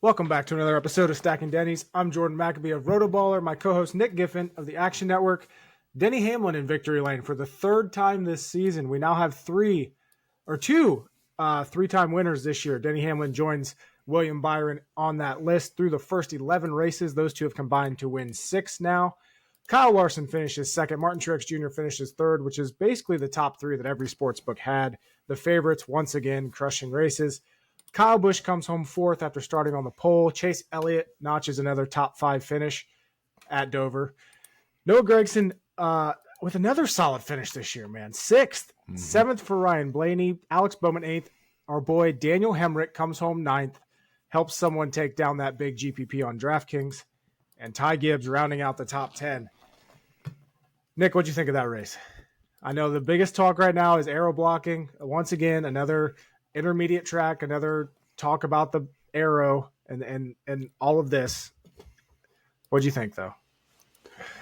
Welcome back to another episode of Stacking Dennys. I'm Jordan McAbee of RotoBaller, my co-host Nick Giffen of the Action Network. Denny Hamlin in victory lane for the third time this season. We now have two three-time winners this year. Denny Hamlin joins William Byron on that list through the first 11 races. Those two have combined to win 6 now. Kyle Larson finishes second. Martin Truex Jr. finishes third, which is basically the top three that every sportsbook had. The favorites, once again, crushing races. Kyle Busch comes home fourth after starting on the pole. Chase Elliott notches another top 5 finish at Dover. Noah Gragson with another solid finish this year, man. 6th. 7th for Ryan Blaney. Alex Bowman 8th. Our boy Daniel Hemrick comes home 9th. Helps someone take down that big GPP on DraftKings. And Ty Gibbs rounding out the top 10. Nick, what'd you think of that race? I know the biggest talk right now is aero blocking. Once again, another intermediate track, another talk about the aero and all of this. What'd you think, though?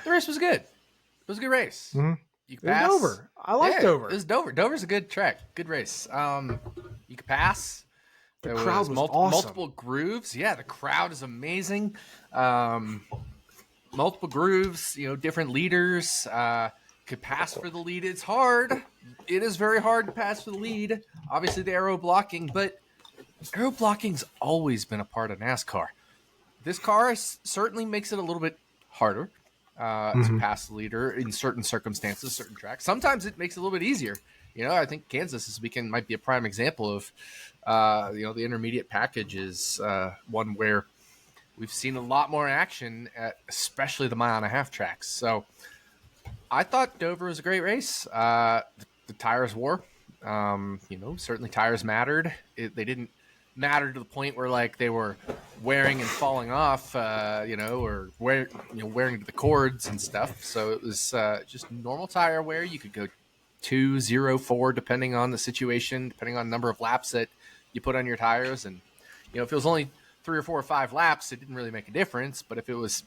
The race was good. It was a good race. Mm-hmm. You could pass. Dover. I like Dover. It was Dover. Dover's a good track. Good race. You could pass. The crowd was awesome. Multiple grooves. Yeah, the crowd is amazing. Multiple grooves, different leaders. Could pass for the lead. It's hard. It is very hard to pass for the lead. Obviously, the aero blocking, but aero blocking's always been a part of NASCAR. This car certainly makes it a little bit harder to pass the leader in certain circumstances, certain tracks. Sometimes it makes it a little bit easier. I think Kansas this weekend might be a prime example of, the intermediate package is one where we've seen a lot more action at especially the mile-and-a-half tracks. So I thought Dover was a great race. The tires wore. Certainly tires mattered. They didn't matter to the point where they were wearing and falling off, or wearing to the cords and stuff. So it was just normal tire wear. You could go 2, 0, 4, depending on the situation, depending on the number of laps that you put on your tires. And if it was only 3 or 4 or 5 laps, it didn't really make a difference. But if it was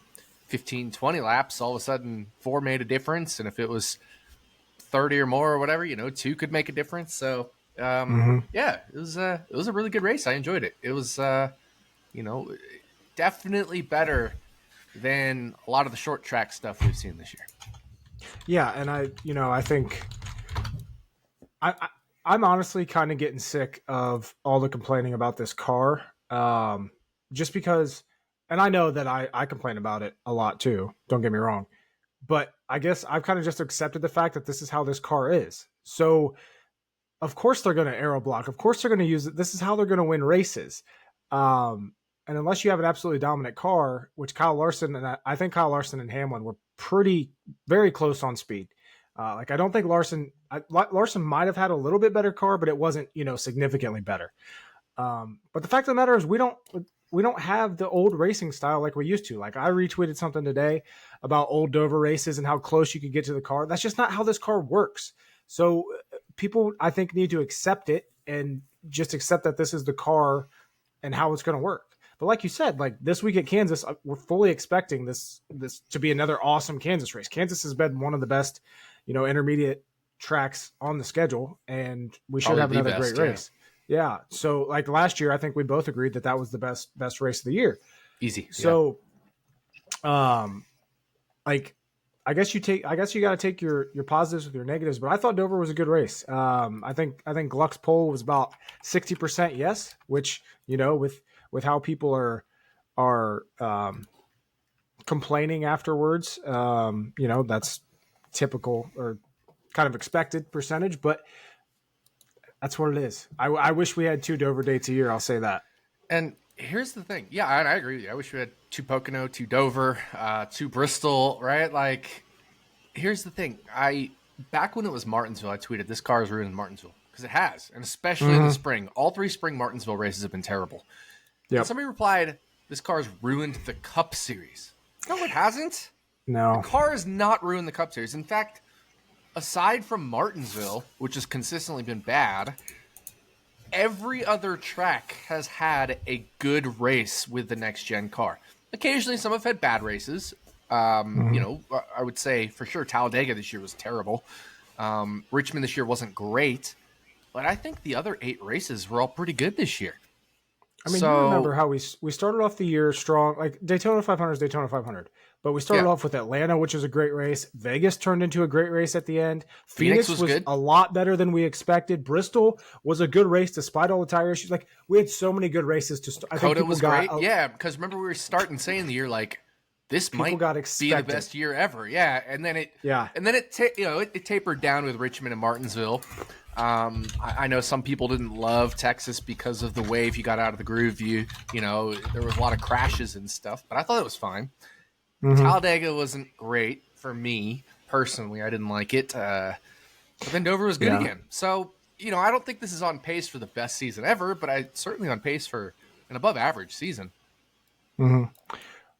15, 20 laps, all of a sudden 4 made a difference. And if it was 30 or more or whatever, 2 could make a difference. So, yeah, it was a really good race. I enjoyed it. It was, definitely better than a lot of the short track stuff we've seen this year. Yeah. And I think I'm honestly kind of getting sick of all the complaining about this car. Just because, and I know that I complain about it a lot too, don't get me wrong, but I guess I've kind of just accepted the fact that this is how this car is. So of course they're going to aero block. Of course they're going to use it. This is how they're going to win races. And unless you have an absolutely dominant car, which Kyle Larson, and I think Kyle Larson and Hamlin were very close on speed. I don't think Larson might have had a little bit better car, but it wasn't, significantly better. But the fact of the matter is we don't have the old racing style like we used to. I retweeted something today about old Dover races and how close you could get to the car. That's just not how this car works. So people, I think, need to accept it and just accept that this is the car and how it's going to work. But like you said, this week at Kansas, we're fully expecting this to be another awesome Kansas race. Kansas has been one of the best, intermediate tracks on the schedule, and we should have another great race. Yeah. So last year, I think we both agreed that was the best race of the year. Easy. So, I guess you got to take your positives with your negatives, but I thought Dover was a good race. I think Gluck's poll was about 60% yes, which, with how people are complaining afterwards, that's typical or kind of expected percentage, but that's what it is. I wish we had 2 Dover dates a year. I'll say that. And here's the thing. Yeah, I agree with you. I wish we had 2 Pocono, 2 Dover, 2 Bristol, right? Here's the thing. Back when it was Martinsville, I tweeted, this car is ruined Martinsville. Because it has. And especially in the spring. All 3 spring Martinsville races have been terrible. Yep. And somebody replied, this car's ruined the Cup Series. No, it hasn't. No. The car has not ruined the Cup Series. In fact, aside from Martinsville, which has consistently been bad, every other track has had a good race with the next-gen car. Occasionally, some have had bad races. I would say, for sure, Talladega this year was terrible. Richmond this year wasn't great. But I think the other 8 races were all pretty good this year. I mean, you remember So how we started off the year strong, like Daytona 500 is Daytona 500, but we started yeah, off with Atlanta, which was a great race. Vegas turned into a great race at the end. Phoenix Phoenix was was good. a lot better than we expected. Bristol was a good race despite all the tire issues. Like we had so many good races to start. I think Coda was great. Yeah, because remember we were starting saying the year like this people might got be the expectant. best year ever. Yeah, and then Yeah, it tapered down with Richmond and Martinsville. I know some people didn't love Texas because of the way if you got out of the groove, there was a lot of crashes and stuff, but I thought it was fine. hmm Talladega wasn't great for me personally. I didn't like it. But then Dover was good yeah, again. So, I don't think this is on pace for the best season ever, but I certainly on pace for an above average season. hmm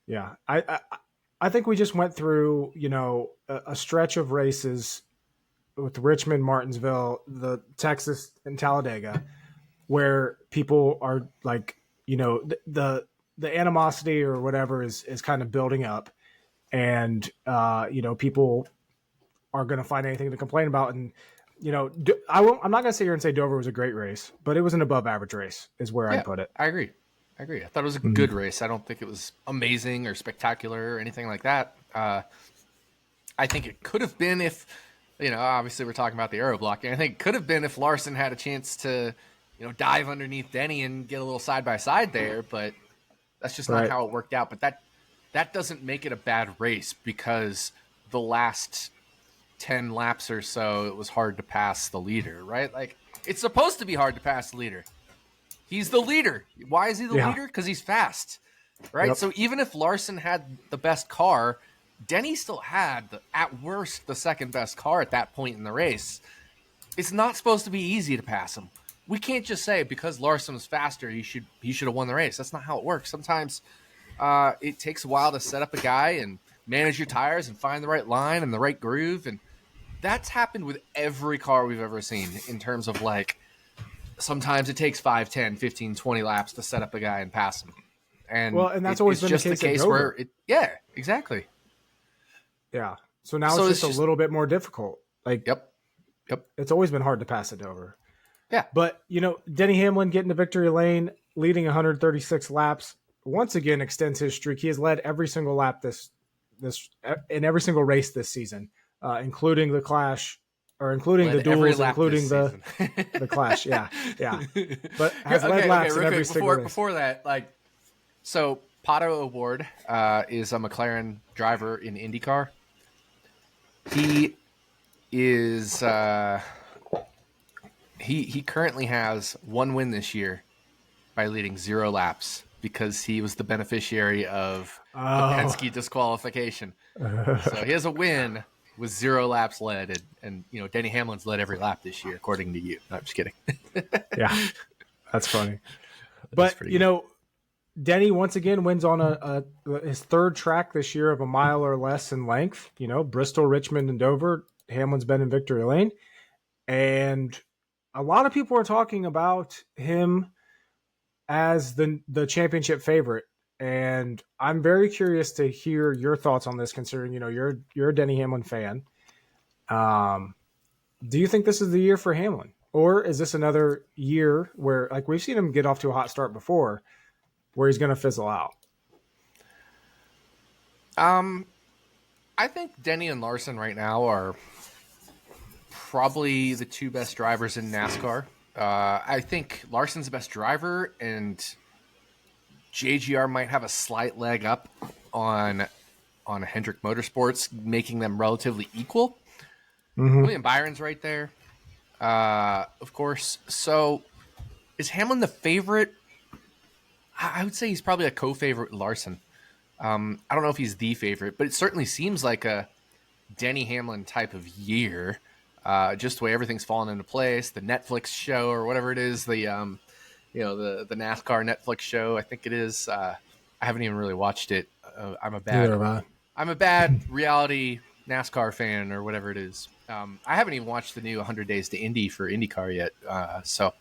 yeah. I think we just went through a stretch of races with Richmond, Martinsville, the Texas, and Talladega where people are like, the animosity or whatever is kind of building up, and people are going to find anything to complain about. And I'm not going to sit here and say Dover was a great race, but it was an above average race, is where I'd Yeah, put it. I agree. I thought it was a Mhm. good race. I don't think it was amazing or spectacular or anything like that. I think it could have been if, obviously we're talking about the aero blocking. I think it could have been if Larson had a chance to, dive underneath Denny and get a little side by side there, but that's just not Right. how it worked out. But that doesn't make it a bad race because the last 10 laps or so, it was hard to pass the leader, right? Like, it's supposed to be hard to pass the leader. He's the leader. Why is he the Yeah. leader? Because he's fast, right? Yep. So even if Larson had the best car, Denny still had, at worst, the second best car at that point in the race. It's not supposed to be easy to pass him. We can't just say because Larson was faster, he should have won the race. That's not how it works. Sometimes it takes a while to set up a guy and manage your tires and find the right line and the right groove. And that's happened with every car we've ever seen in terms of like sometimes it takes 5, 10, 15, 20 laps to set up a guy and pass him. Well, And and that's always it's been the just the case at case where Dover. yeah, exactly. Yeah. So now it's So it's just a just, little bit more difficult. Like yep, yep, it's always been hard to pass at Dover. yeah. But Denny Hamlin getting to victory lane, leading 136 laps, once again extends his streak. He has led every single lap this in every single race this season, including the Clash, or including the Led every duels, lap this including the season. the Clash. Yeah, yeah. But has led Okay, laps in real every quick single race. before that, like, so Pato Award is a McLaren driver in IndyCar. He is he currently has one win this year by leading 0 laps because he was the beneficiary of the Oh, Penske disqualification. So he has a win with 0 laps led, and Denny Hamlin's led every lap this year, according to you. No, I'm just kidding. yeah, that's funny. That's But pretty good. Denny once again wins on his third track this year of a mile or less in length. Bristol, Richmond, and Dover. Hamlin's been in victory lane, and a lot of people are talking about him as the championship favorite. And I'm very curious to hear your thoughts on this, considering you're a Denny Hamlin fan. Um, do you think this is the year for Hamlin, or is this another year where, like, we've seen him get off to a hot start before, where he's going to fizzle out? Um, I think Denny and Larson right now are probably the two best drivers in NASCAR. I think Larson's the best driver, and JGR might have a slight leg up on Hendrick Motorsports, making them relatively equal. Mm-hmm. William Byron's right there, of course. So is Hamlin the favorite? I would say he's probably a co-favorite with Larson. I don't know if he's the favorite, but it certainly seems like a Denny Hamlin type of year. Just the way everything's fallen into place, the Netflix show or whatever it is, the NASCAR Netflix show, I think it is. I haven't even really watched it. Neither have I. I'm a bad reality NASCAR fan or whatever it is. I haven't even watched the new 100 Days to Indy for IndyCar yet. So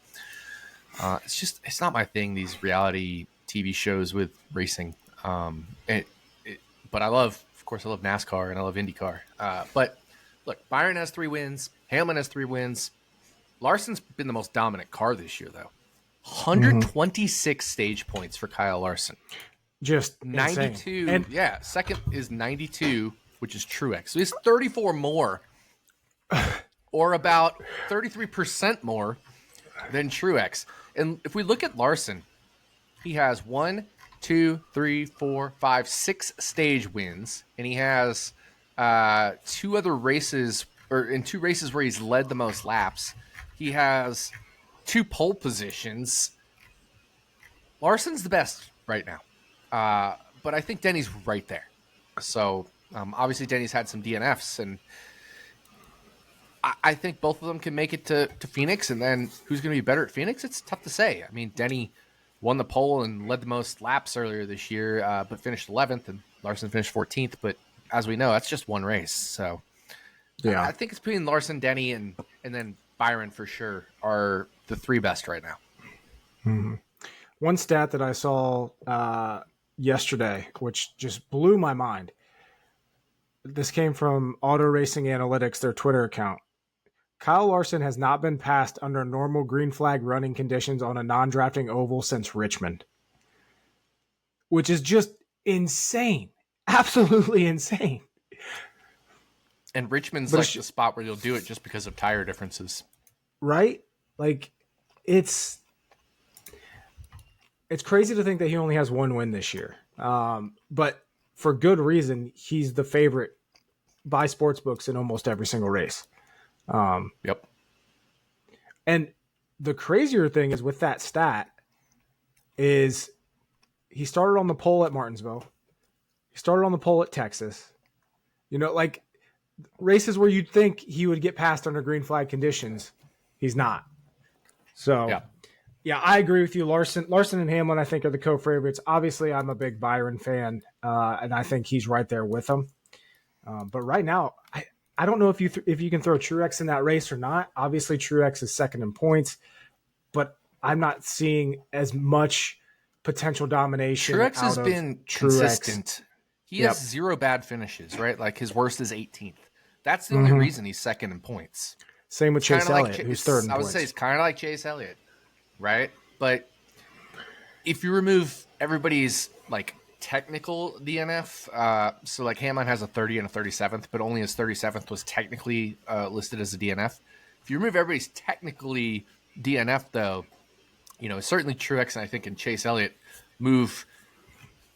it's not my thing, these reality TV shows with racing. But I love NASCAR and I love IndyCar. But look, Byron has 3 wins. Hamlin has 3 wins. Larson's been the most dominant car this year, though. 126 stage points for Kyle Larson. Just 92. Insane. And yeah, second is 92, which is Truex. So he's 34 more, or about 33% more than Truex. And if we look at Larson, he has 1, 2, 3, 4, 5, 6 stage wins, and he has 2 other races, or in 2 races where he's led the most laps. He has 2 pole positions. Larson's the best right now, but I think Denny's right there. So obviously Denny's had some DNFs, and I think both of them can make it to Phoenix. And then who's going to be better at Phoenix? It's tough to say. I mean, Denny won the pole and led the most laps earlier this year, but finished 11th, and Larson finished 14th. But as we know, that's just one race. So yeah, I think it's between Larson, Denny, and then Byron for sure are the 3 best right now. Mm-hmm. One stat that I saw yesterday, which just blew my mind. This came from Auto Racing Analytics, their Twitter account. Kyle Larson has not been passed under normal green flag running conditions on a non-drafting oval since Richmond, which is just insane. Absolutely insane. And Richmond's like the spot where you'll do it just because of tire differences. Right? Like, it's crazy to think that he only has 1 win this year. But for good reason, he's the favorite by sportsbooks in almost every single race. Yep. And the crazier thing is with that stat is he started on the pole at Martinsville. He started on the pole at Texas. You know, like races where you'd think he would get past under green flag conditions, he's not. So, yeah, I agree with you. Larson and Hamlin, I think, are the co-favorites. Obviously, I'm a big Byron fan, and I think he's right there with them. But right now, I don't know if you can throw Truex in that race or not. Obviously, Truex is second in points, but I'm not seeing as much potential domination. Truex has been consistent. He has 0 bad finishes, right? Like his worst is 18th. That's the only reason he's second in points. Same with Chase Elliott, who's third in points. I would say it's kind of like Chase Elliott, right? But if you remove everybody's like technical DNF, so like Hamlin has a 30 and a 37th, but only his 37th was technically listed as a DNF. If you remove everybody's technically DNF, though, you know, certainly Truex and I think and Chase Elliott move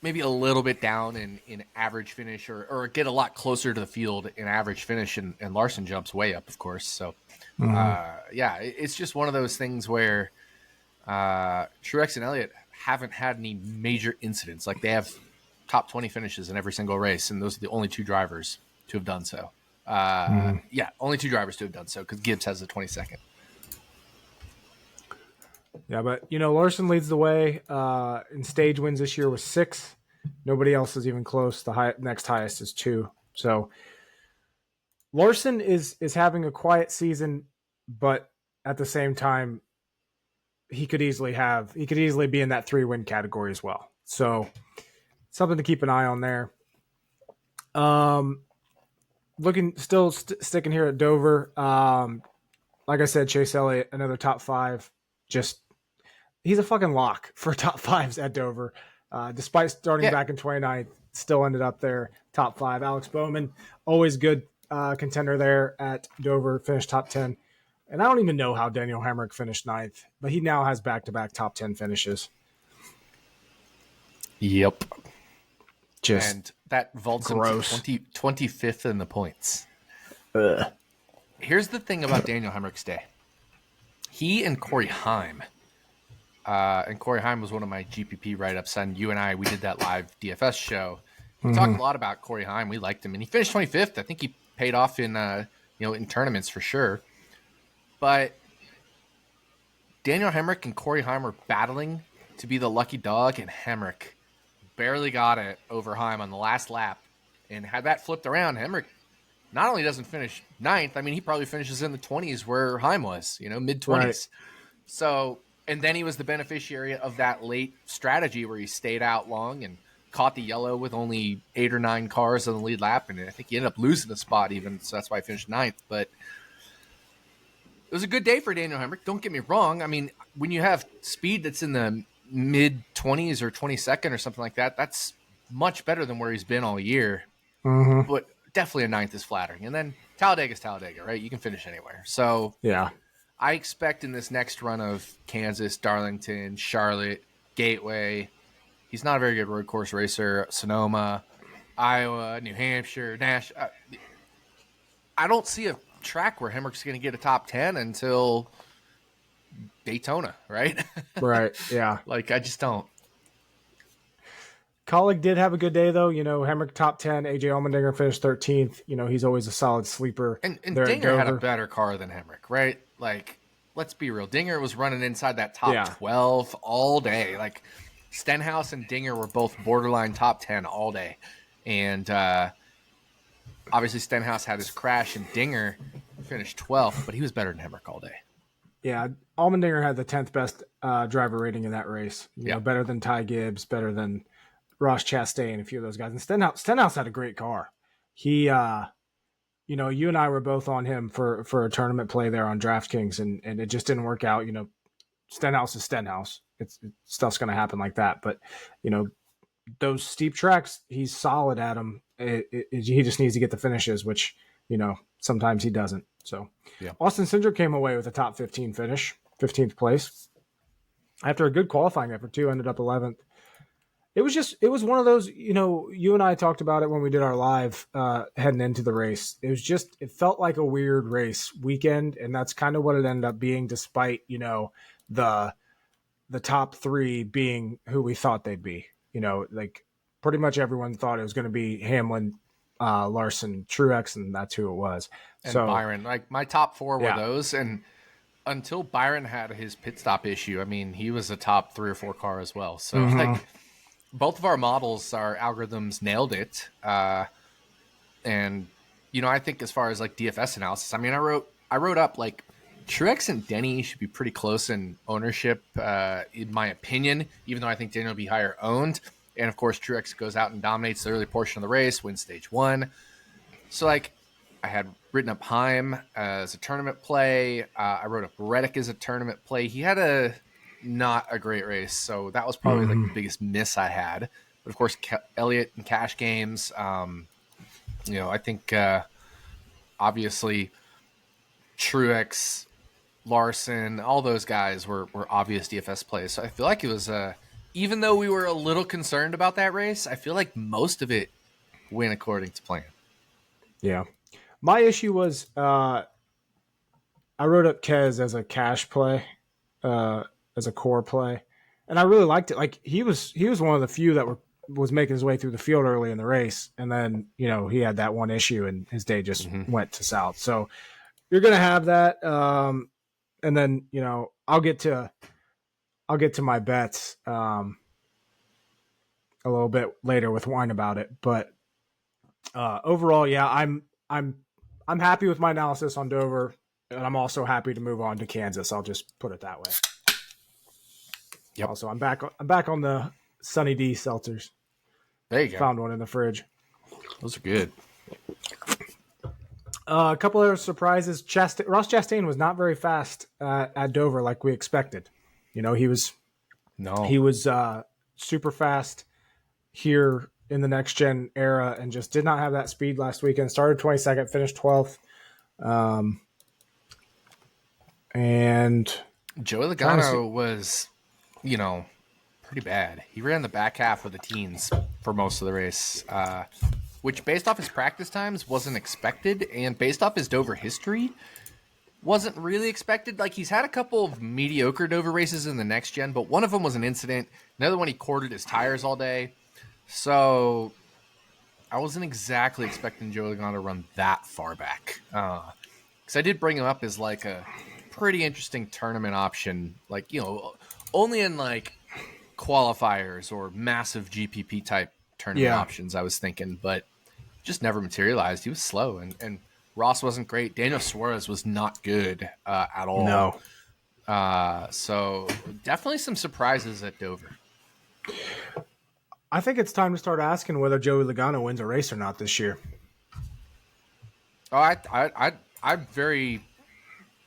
maybe a little bit down in average finish or get a lot closer to the field in average finish, and Larson jumps way up, of course. So, it's just one of those things where Truex and Elliott haven't had any major incidents. Like they have top 20 finishes in every single race, and those are the only 2 drivers to have done so. Only 2 drivers to have done so because Gibbs has the 22nd. Yeah, but, you know, Larson leads the way in stage wins this year with 6. Nobody else is even close. The next highest is 2. So Larson is having a quiet season, but at the same time, he could easily be in that 3-win category as well. So something to keep an eye on there. Sticking here at Dover. Like I said, Chase Elliott, another top 5. He's a fucking lock for top 5s at Dover. Despite starting back in 29th, still ended up there, top 5. Alex Bowman, always good contender there at Dover, finished top 10. And I don't even know how Daniel Hemrick finished 9th, but he now has back-to-back top 10 finishes. Yep. And that vaults him to 25th in the points. Here's the thing about Daniel Hemrick's day. He and Corey Heim, and Corey Heim was one of my GPP write-ups, and you and I, we did that live DFS show. We talked a lot about Corey Heim. We liked him, and he finished 25th. I think he paid off in in tournaments for sure. But Daniel Hemrick and Corey Heim are battling to be the lucky dog, and Hemrick barely got it over Heim on the last lap. And had that flipped around, Hemrick not only doesn't finish 9th, I mean, he probably finishes in the 20s where Heim was, mid-20s. Right. So, and then he was the beneficiary of that late strategy where he stayed out long and caught the yellow with only 8 or 9 cars on the lead lap. And I think he ended up losing the spot even, so that's why he finished 9th. But was a good day for Daniel Hemric. Don't get me wrong. I mean, when you have speed that's in the mid 20s or 22nd or something like that, that's much better than where he's been all year. Mm-hmm. But definitely a 9th is flattering. And then Talladega's Talladega, right? You can finish anywhere. So Yeah. I expect in this next run of Kansas, Darlington, Charlotte, Gateway, he's not a very good road course racer. Sonoma, Iowa, New Hampshire, Nashville. I don't see a track where Hemric's going to get a top 10 until Daytona, right? Right. Yeah. Like, I just don't. Colleague did have a good day, though. Hemric top 10, AJ Allmendinger finished 13th. He's always a solid sleeper. And there Dinger had a better car than Hemric, right? Like, let's be real. Dinger was running inside that top 12 all day. Like, Stenhouse and Dinger were both borderline top 10 all day. And obviously Stenhouse had his crash and Dinger finished 12th, but he was better than Hemric all day. Yeah, Allmendinger had the 10th best driver rating in that race. Better than Ty Gibbs, better than Ross Chastain, a few of those guys. And Stenhouse had a great car. He, you and I were both on him for a tournament play there on DraftKings, and it just didn't work out. Stenhouse is Stenhouse. Stuff's going to happen like that. But, those steep tracks, he's solid at them. He just needs to get the finishes, which, sometimes he doesn't. So Austin Cindric came away with a top 15 finish, 15th place. After a good qualifying effort, too, ended up 11th. It was one of those, you and I talked about it when we did our live heading into the race. It felt like a weird race weekend, and that's kind of what it ended up being, despite, the top 3 being who we thought they'd be. Like pretty much everyone thought it was going to be Hamlin, Larson, Truex, and that's who it was. And Byron, like my top 4 were those. And until Byron had his pit stop issue, I mean, he was a top 3 or 4 car as well. So like both of our models, our algorithms nailed it. And, I think as far as like DFS analysis, I mean, I wrote up like Truex and Denny should be pretty close in ownership, in my opinion, even though I think Denny will be higher owned. And, of course, Truex goes out and dominates the early portion of the race, wins stage 1. So, like, I had written up Heim as a tournament play. I wrote up Reddick as a tournament play. He had not a great race, so that was probably like the biggest miss I had. But, of course, Elliott and cash games, I think obviously Truex, Larson, all those guys were obvious DFS plays. So I feel like it was even though we were a little concerned about that race, I feel like most of it went according to plan. Yeah. My issue was I wrote up Kez as a cash play, as a core play, and I really liked it. Like he was one of the few that was making his way through the field early in the race, and then he had that one issue and his day just went to south. So you're gonna have that, and then I'll get to my bets a little bit later with wine about it, but overall, yeah, I'm happy with my analysis on Dover, and I'm also happy to move on to Kansas. I'll just put it that way. Yep. Also, I'm back on the Sunny D seltzers. There you go. Found one in the fridge. Those are good. A couple other surprises. Ross Chastain was not very fast at Dover like we expected. He was super fast here in the next gen era and just did not have that speed last weekend. Started 22nd, finished 12th. And Joey Logano was, pretty bad. He ran the back half of the teens for most of the race, which based off his practice times wasn't expected, and based off his Dover history wasn't really expected. Like he's had a couple of mediocre Dover races in the next gen, but one of them was an incident. Another one, he corded his tires all day. So I wasn't exactly expecting Joey Logano to run that far back. Because I did bring him up as like a pretty interesting tournament option, like, only in like qualifiers or massive GPP type tournament options I was thinking, but just never materialized. He was slow, and Ross wasn't great. Daniel Suarez was not good at all. No. So definitely some surprises at Dover. I think it's time to start asking whether Joey Logano wins a race or not this year. Oh, I'm very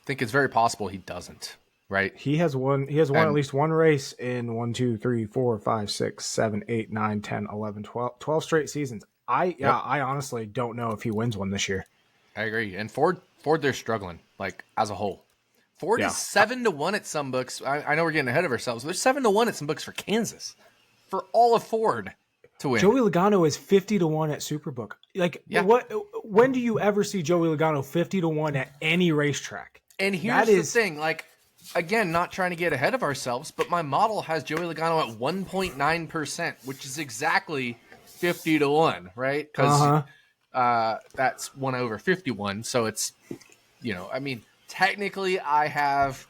think it's very possible he doesn't. Right? He has won at least one race in 1, 2, 3, 4, 5, 6, 7, 8, 9, 10, 11, 12, 12 straight seasons. I honestly don't know if he wins one this year. I agree. And Ford, they're struggling, like, as a whole. Ford is 7-1 at some books. I know we're getting ahead of ourselves. There's 7-1 at some books for Kansas. For all of Ford to win. Joey Logano is 50-1 at Superbook. Like, when do you ever see Joey Logano 50-1 at any racetrack? And here's the thing, like, again, not trying to get ahead of ourselves, but my model has Joey Logano at 1.9%, which is exactly 50-1, right? Because that's 1 over 51. So it's, I mean, technically I have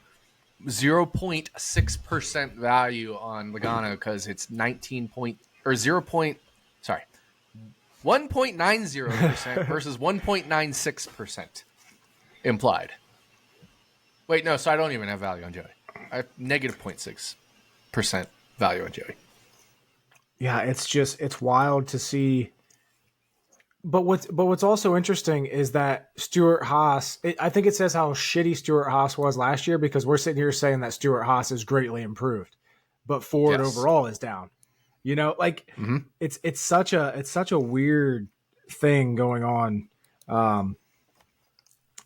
0.6% value on Logano because it's 1.90% versus 1.96% implied. Wait, no, so I don't even have value on Joey. I have negative 0.6% value on Joey. Yeah, it's wild to see. But what's also interesting is that Stuart Haas, I think it says how shitty Stuart Haas was last year because we're sitting here saying that Stuart Haas is greatly improved, but Ford overall is down. It's such a weird thing going on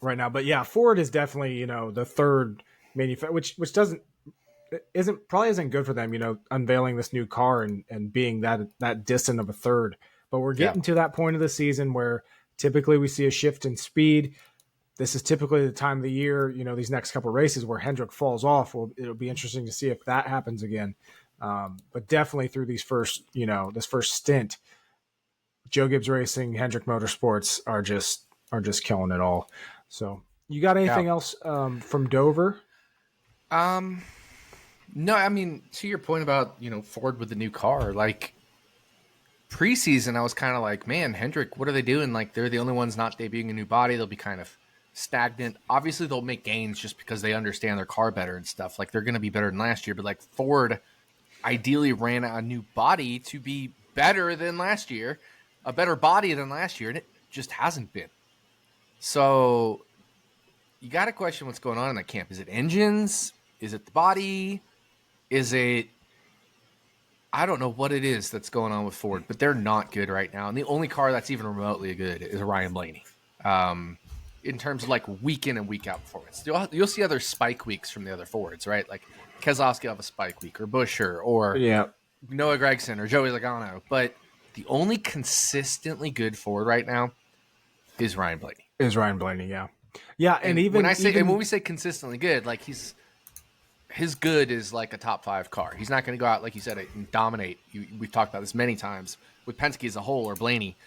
right now. But yeah, Ford is definitely, the third manufacturer, which isn't good for them, unveiling this new car and being that distant of a third. But we're getting to that point of the season where typically we see a shift in speed. This is typically the time of the year, these next couple of races where Hendrick falls off. Well, it'll be interesting to see if that happens again. But definitely through these first stint, Joe Gibbs Racing, Hendrick Motorsports are just killing it all. So you got anything else from Dover? No, I mean, to your point about, Ford with the new car, like preseason, I was kind of like, man, Hendrick, what are they doing? Like, they're the only ones not debuting a new body. They'll be kind of stagnant. Obviously, they'll make gains just because they understand their car better and stuff. Like, they're going to be better than last year. But, like, Ford ideally ran a new body to be better than last year, a better body than last year, and it just hasn't been. So you got to question what's going on in that camp. Is it engines? Is it the body? Is it... I don't know what it is that's going on with Ford, but they're not good right now. And the only car that's even remotely good is Ryan Blaney. In terms of like week in and week out performance, you'll see other spike weeks from the other Fords, right? Like Keselowski will have a spike week, or Buescher, or Noah Gragson, or Joey Logano. But the only consistently good Ford right now is Ryan Blaney. Yeah. And even when we say consistently good, like his good is like a top 5 car. He's not going to go out, like you said, and dominate. We've talked about this many times with Penske as a whole or Blaney,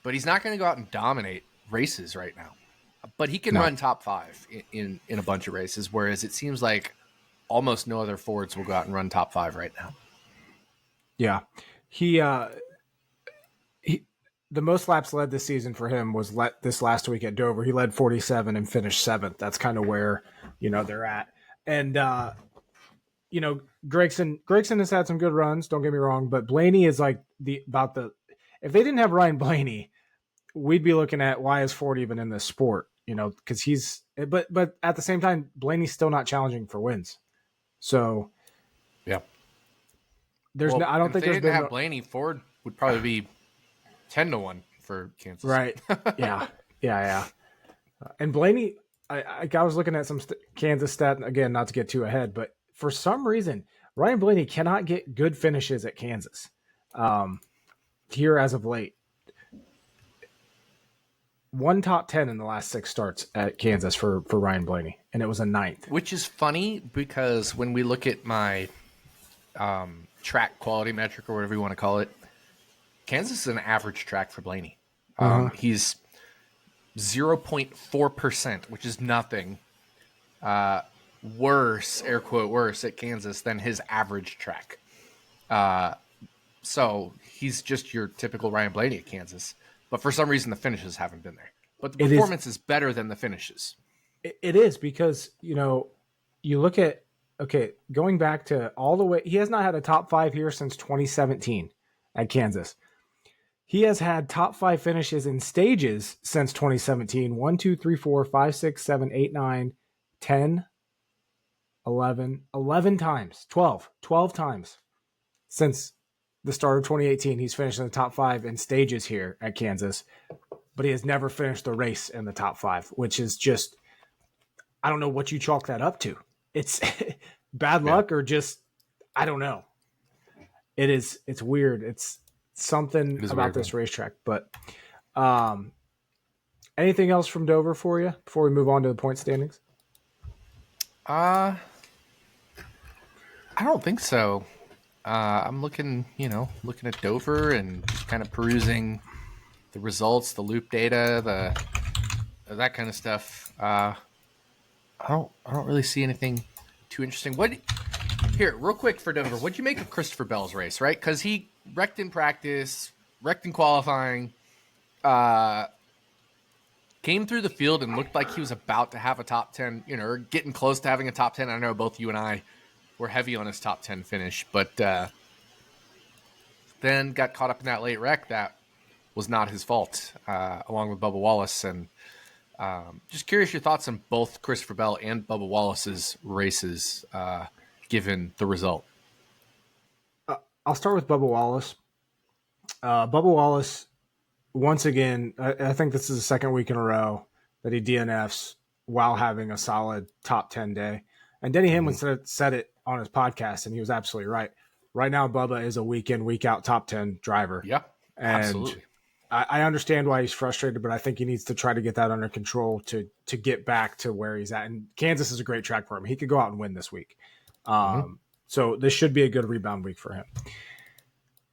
but he's not going to go out and dominate races right now. But he can run top 5 in a bunch of races, whereas it seems like almost no other Fords will go out and run top 5 right now. Yeah. He the most laps led this season for him was this last week at Dover. He led 47 and finished 7th. That's kind of where, they're at. And, Gragson has had some good runs, don't get me wrong, but Blaney is like if they didn't have Ryan Blaney, we'd be looking at why is Ford even in this sport, because but at the same time, Blaney's still not challenging for wins. So yeah, I don't think they didn't have Blaney, Ford would probably be 10-1 for Kansas. Right. Yeah. And Blaney, I was looking at some Kansas stat, again, not to get too ahead, but for some reason, Ryan Blaney cannot get good finishes at Kansas here as of late. 1 top 10 in the last 6 starts at Kansas for Ryan Blaney, and it was a 9th. Which is funny because when we look at my track quality metric or whatever you want to call it, Kansas is an average track for Blaney. He's 0.4%, which is nothing worse, air quote worse, at Kansas than his average track. So he's just your typical Ryan Blaney at Kansas. But for some reason, the finishes haven't been there. But the performance is better than the finishes. It is because, you look at, going back to all the way, he has not had a top 5 here since 2017 at Kansas. He has had top 5 finishes in stages since 2017. 1, 2, 3, 4, 5, 6, 7, 8, 9, 10, 11 times, 12 times since the start of 2018. He's finished in the top 5 in stages here at Kansas, but he has never finished the race in the top 5, which is just, I don't know what you chalk that up to. It's bad luck or just, I don't know. It's weird. It's something about weird, this racetrack. But anything else from Dover for you before we move on to the point standings? I don't think so. I'm looking at Dover and just kind of perusing the results, the loop data, that kind of stuff. I don't really see anything too interesting. Here, real quick for Dover, what'd you make of Christopher Bell's race, right? Because he wrecked in practice, wrecked in qualifying, came through the field and looked like he was about to have a top 10, or getting close to having a top 10. I know both you and I were heavy on his top 10 finish, but then got caught up in that late wreck that was not his fault, along with Bubba Wallace. And just curious your thoughts on both Christopher Bell and Bubba Wallace's races, given the result. I'll start with Bubba Wallace. Bubba Wallace, once again, I think this is the second week in a row that he DNFs while having a solid top 10 day. And Denny Hamlin said it on his podcast, and he was absolutely right. Right now, Bubba is a week in, week out top 10 driver. Yeah, and absolutely. I understand why he's frustrated, but I think he needs to try to get that under control to get back to where he's at. And Kansas is a great track for him. He could go out and win this week. So this should be a good rebound week for him.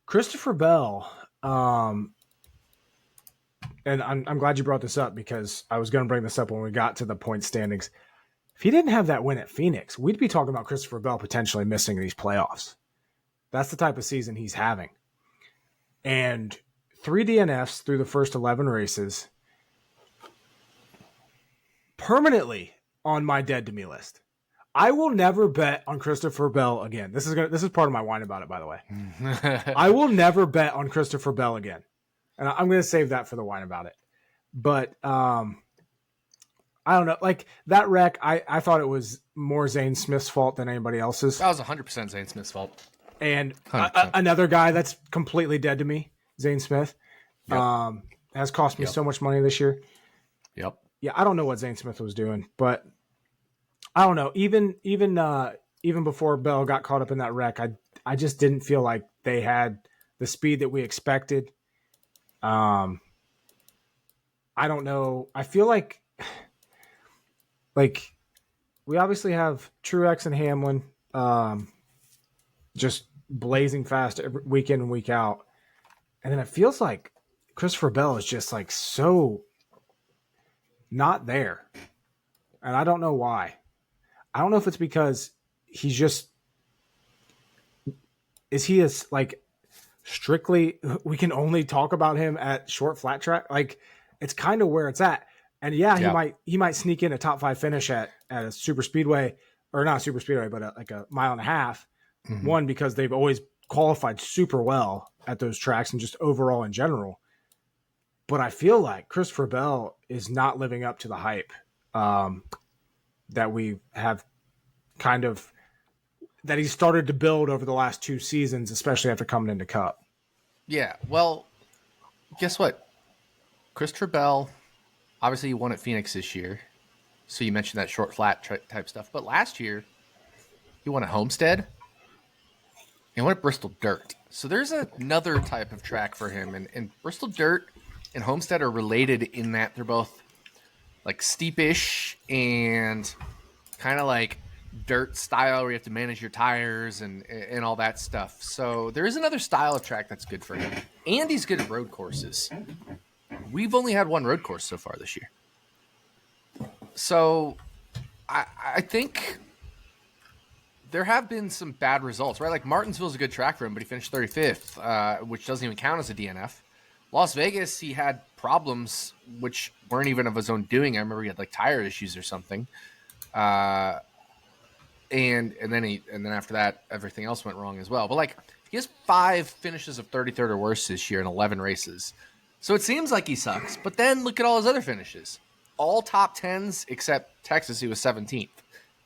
Christopher Bell, and I'm glad you brought this up because I was going to bring this up when we got to the point standings. If he didn't have that win at Phoenix, we'd be talking about Christopher Bell potentially missing these playoffs. That's the type of season he's having. And 3 DNFs through the first 11 races, permanently on my dead to me list. I will never bet on Christopher Bell again. This is part of my whine about it, by the way. I will never bet on Christopher Bell again. And I'm going to save that for the whine about it. But I don't know. Like that wreck, I thought it was more Zane Smith's fault than anybody else's. That was 100% Zane Smith's fault. And another guy that's completely dead to me, Zane Smith, has cost me so much money this year. Yep. Yeah, I don't know what Zane Smith was doing, but I don't know. Even before Bell got caught up in that wreck, I just didn't feel like they had the speed that we expected. I don't know. I feel like we obviously have Truex and Hamlin just blazing fast week in and week out. And then it feels like Christopher Bell is just like so not there. And I don't know why. I don't know if it's because he's just, is he as like strictly, we can only talk about him at short flat track. Like it's kind of where it's at. And he might sneak in a top 5 finish at a super speedway, or not super speedway, but like a mile and a half. Mm-hmm. One, because they've always qualified super well at those tracks and just overall in general. But I feel like Christopher Bell is not living up to the hype that we have that he started to build over the last 2 seasons, especially after coming into Cup. Yeah, well, guess what? Christopher Bell, obviously he won at Phoenix this year. So you mentioned that short flat type stuff. But last year, he won at Homestead and went at Bristol Dirt. So there's another type of track for him. And Bristol Dirt and Homestead are related in that they're both like steepish and kind of like dirt style where you have to manage your tires and all that stuff. So there is another style of track that's good for him. And he's good at road courses. We've only had one road course so far this year. So I think there have been some bad results, right? Like Martinsville's a good track for him, but he finished 35th, which doesn't even count as a DNF. Las Vegas, he had problems which weren't even of his own doing. I remember he had like tire issues or something. And then after that, everything else went wrong as well. But like he has 5 finishes of 33rd or worse this year in 11 races. So it seems like he sucks. But then look at all his other finishes. All top 10s except Texas, he was 17th.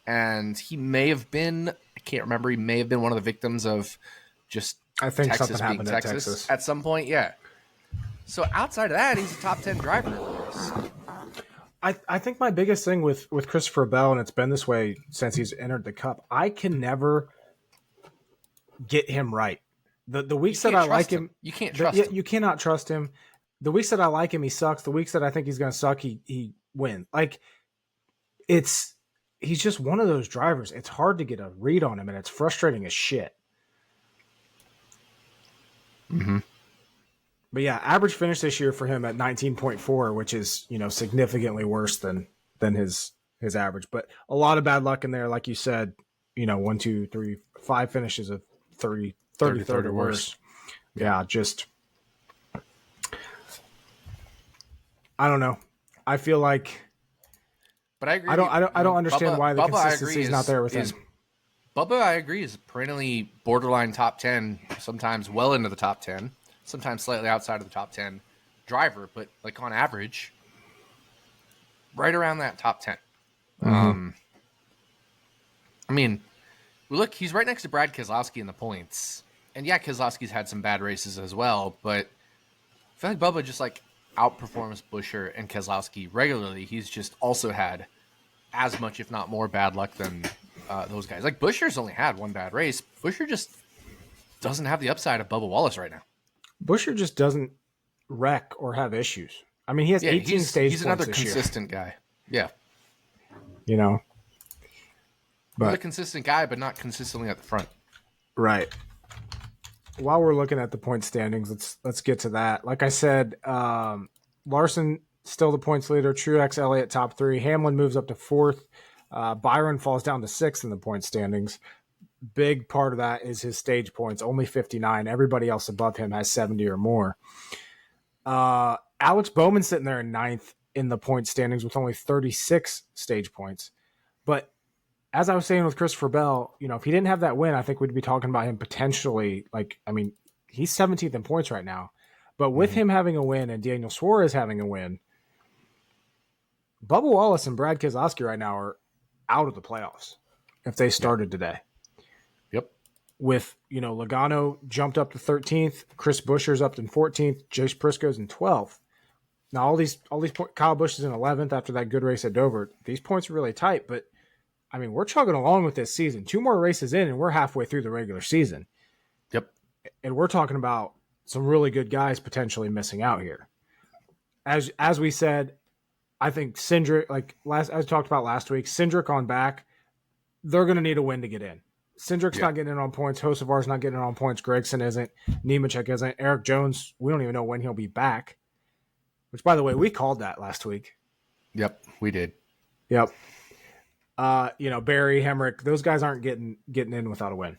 and he may have been, I can't remember, he may have been one of the victims of just I think Texas something being happened Texas at some point. Yeah. So outside of that, he's a top 10 driver, of course. I think my biggest thing with Christopher Bell, and it's been this way since he's entered the Cup, I can never get him right. The weeks that I like him, you can't trust him. You cannot trust him. The weeks that I like him, he sucks. The weeks that I think he's going to suck, he wins. Like, he's just one of those drivers. It's hard to get a read on him, and it's frustrating as shit. Mm-hmm. But yeah, average finish this year for him at 19.4, which is, significantly worse than his average. But a lot of bad luck in there, like you said. 1, 2, 3, 5 finishes of 30 or worse. Yeah, just I don't know. I feel like, but I agree. I don't understand why the consistency is not there with him. Bubba, I agree, is perennially borderline top 10, sometimes well into the top 10, sometimes slightly outside of the top 10 driver, but like on average, right around that top 10. Mm-hmm. I mean, look, he's right next to Brad Keselowski in the points. And yeah, Keselowski's had some bad races as well, but I feel like Bubba just like outperforms Buescher and Keselowski regularly. He's just also had as much, if not more, bad luck than those guys. Like, Buescher's only had one bad race. Buescher just doesn't have the upside of Bubba Wallace right now. Buescher just doesn't wreck or have issues. I mean, he has 18 stage points. He's another consistent guy. Yeah. But he's a consistent guy, but not consistently at the front. Right. While we're looking at the point standings, let's get to that. Like I said, Larson still the points leader. Truex, Elliott top 3. Hamlin moves up to 4th. Byron falls down to 6th in the point standings. Big part of that is his stage points, only 59. Everybody else above him has 70 or more. Alex Bowman sitting there in 9th in the point standings with only 36 stage points. But as I was saying with Christopher Bell, if he didn't have that win, I think we'd be talking about him potentially. He's 17th in points right now. But with him having a win and Daniel Suarez having a win, Bubba Wallace and Brad Keselowski right now are out of the playoffs if they started today. Yep. With, Logano jumped up to 13th, Chris Buescher's up in 14th, Chase Briscoe's in 12th. Now all these Kyle Busch is in 11th after that good race at Dover. These points are really tight, but I mean, we're chugging along with this season. 2 more races in, and we're halfway through the regular season. Yep. And we're talking about some really good guys potentially missing out here. As we said, I think Cindric, as I talked about last week, Cindric on back, they're going to need a win to get in. Cindric's not getting in on points. Hocevar's not getting in on points. Gragson isn't. Nemechek isn't. Eric Jones, we don't even know when he'll be back. Which, by the way, we called that last week. Yep, we did. Yep. Barry, Hemrick, those guys aren't getting in without a win.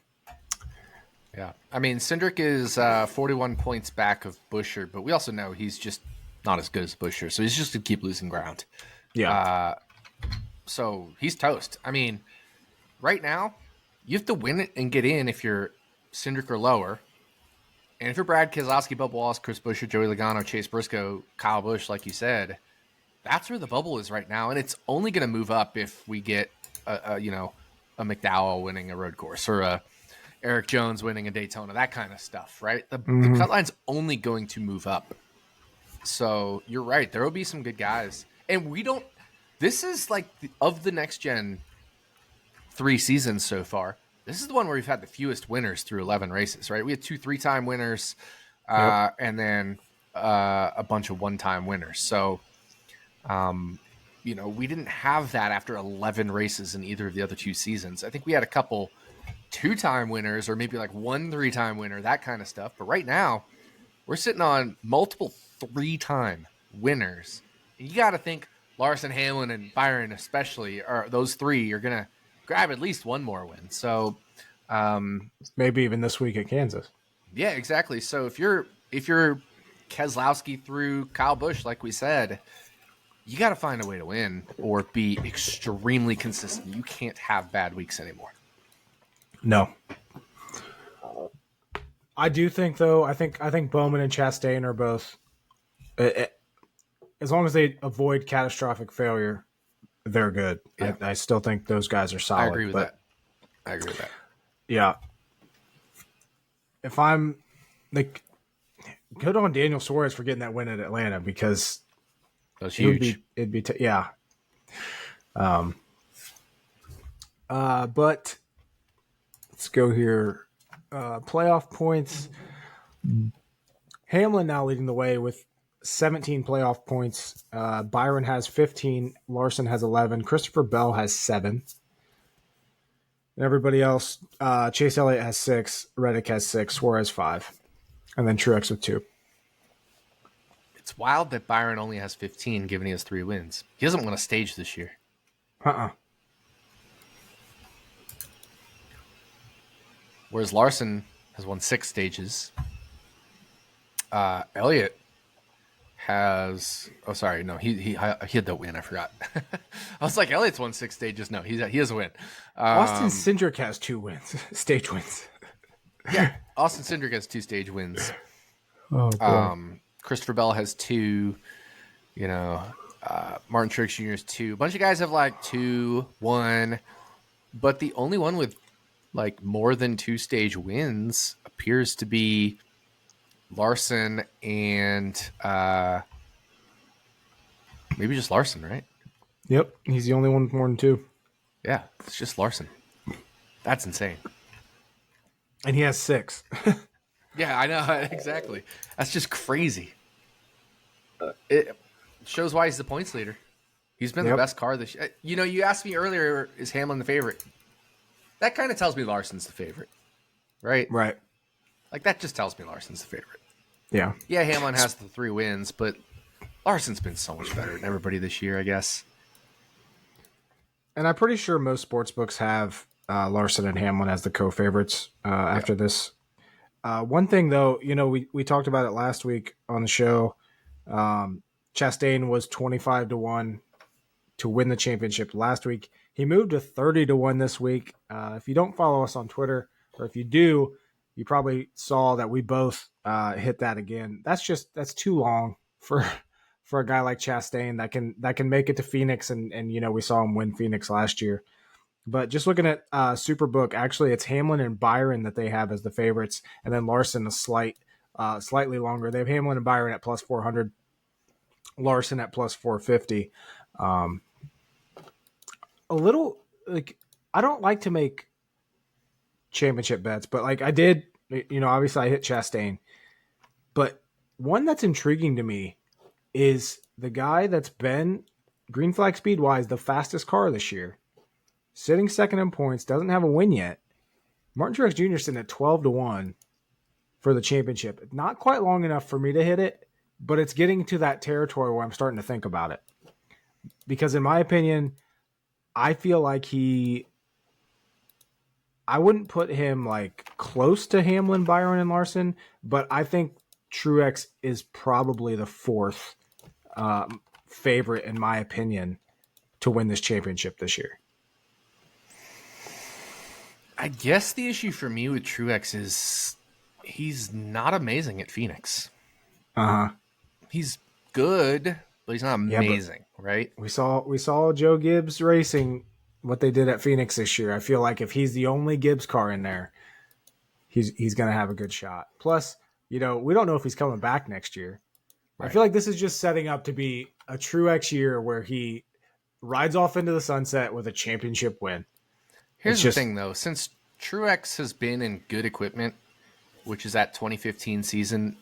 Yeah. I mean, Cindric is 41 points back of Buescher, but we also know he's just not as good as Buescher, so he's just going to keep losing ground. Yeah. So he's toast. I mean, right now, you have to win it and get in if you're Cindric or lower. And if you're Brad Keselowski, Bubba Wallace, Chris Buescher, Joey Logano, Chase Briscoe, Kyle Busch, like you said, that's where the bubble is right now, and it's only going to move up if we get a McDowell winning a road course or a Eric Jones winning a Daytona, that kind of stuff, right? The cut line's only going to move up. So you're right. There will be some good guys, and this is like of the next gen 3 seasons so far. This is the one where we've had the fewest winners through 11 races, right? We had 2 3-time winners, and then a bunch of 1-time winners. So, we didn't have that after 11 races in either of the other 2 seasons. I think we had a couple 2-time winners or maybe like 1 3-time winner, that kind of stuff. But right now, we're sitting on multiple 3-time winners. You got to think Larson, Hamlin, and Byron especially, those 3 are going to grab at least 1 more win. So maybe even this week at Kansas. Yeah, exactly. So if you're Keselowski through Kyle Busch, like we said, you got to find a way to win or be extremely consistent. You can't have bad weeks anymore. No. I do think, though, I think Bowman and Chastain are both, as long as they avoid catastrophic failure, they're good. Yeah. I still think those guys are solid. I agree with that. Yeah. If I'm like, good on Daniel Suarez for getting that win at Atlanta, because That's huge. yeah. But let's go here. Playoff points. Hamlin now leading the way with 17 playoff points. Byron has 15. Larson has 11. Christopher Bell has 7. And everybody else, Chase Elliott has 6. Reddick has 6. Suarez 5. And then Truex with 2. It's wild that Byron only has 15, given he has 3 wins. He doesn't win a stage this year. Whereas Larson has won 6 stages. Elliott has. Oh, sorry, no, he had the win. I forgot. I was like, Elliott's won 6 stages. No, he has a win. Austin Cindric has 2 wins, stage wins. Yeah, Austin Cindric has 2 stage wins. Oh, boy. Christopher Bell has 2. Martin Truex Jr. has 2. A bunch of guys have like 2, 1, but the only one with like more than 2 stage wins appears to be Larson and maybe just Larson, right? Yep, he's the only one with more than 2. Yeah, it's just Larson. That's insane. And he has 6. Yeah, I know. Exactly. That's just crazy. It shows why he's the points leader. He's been the best car this year. You asked me earlier, is Hamlin the favorite? That kind of tells me Larson's the favorite, right? Right. Like, that just tells me Larson's the favorite. Yeah. Yeah, Hamlin has the 3 wins, but Larson's been so much better than everybody this year, I guess. And I'm pretty sure most sports books have Larson and Hamlin as the co-favorites after this. One thing, though, we talked about it last week on the show. Chastain was 25-1 to win the championship last week. He moved to 30-1 this week. If you don't follow us on Twitter, or if you do, you probably saw that we both hit that again. That's too long for a guy like Chastain that can make it to Phoenix, and we saw him win Phoenix last year. But just looking at Superbook, actually it's Hamlin and Byron that they have as the favorites, and then Larson slightly longer. They have Hamlin and Byron at plus 400, Larson at plus 450. A little, like, I don't like to make championship bets, but like I did, obviously I hit Chastain. But one that's intriguing to me is the guy that's been green flag speed wise the fastest car this year, sitting second in points, doesn't have a win yet. Martin Truex Jr. sitting at 12-1 for the championship. Not quite long enough for me to hit it, but it's getting to that territory where I'm starting to think about it. Because in my opinion, I feel like I wouldn't put him like close to Hamlin, Byron, and Larson, but I think Truex is probably the 4th favorite, in my opinion, to win this championship this year. I guess the issue for me with Truex is he's not amazing at Phoenix. He's good, but he's not amazing, right? We saw Joe Gibbs Racing, what they did at Phoenix this year. I feel like if he's the only Gibbs car in there, he's going to have a good shot. Plus, we don't know if he's coming back next year. Right. I feel like this is just setting up to be a Truex year where he rides off into the sunset with a championship win. Here's the thing, though. Since Truex has been in good equipment, which is that 2015 season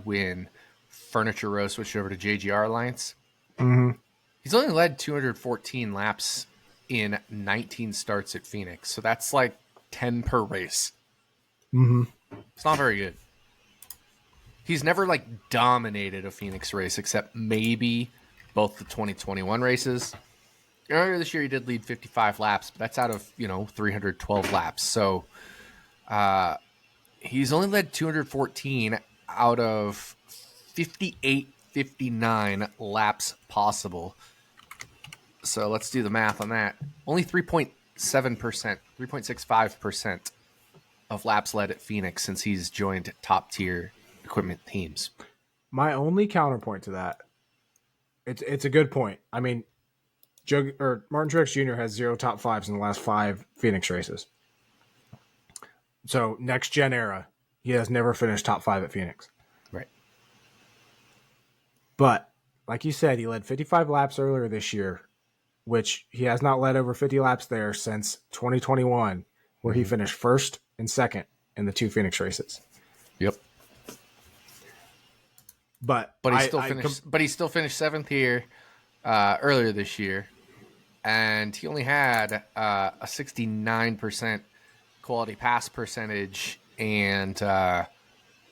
when Furniture Row switched over to JGR Alliance, he's only led 214 laps in 19 starts at Phoenix. So that's like 10 per race. It's not very good. He's never like dominated a Phoenix race except maybe both the 2021 races. Earlier this year, he did lead 55 laps, but that's out of 312 laps. So he's only led 214 out of 59 laps possible. So let's do the math on that. Only 3.7%, 3.65% of laps led at Phoenix since he's joined top tier equipment teams. My only counterpoint to that, it's a good point. I mean, Martin Truex Jr. has 0 top fives in the last 5 Phoenix races. So next gen era, he has never finished top 5 at Phoenix. Right. But like you said, he led 55 laps earlier this year, which he has not led over 50 laps there since 2021, where he finished first and second in the 2 Phoenix races. Yep. But he still finished 7th here earlier this year, and he only had a 69% quality pass percentage, and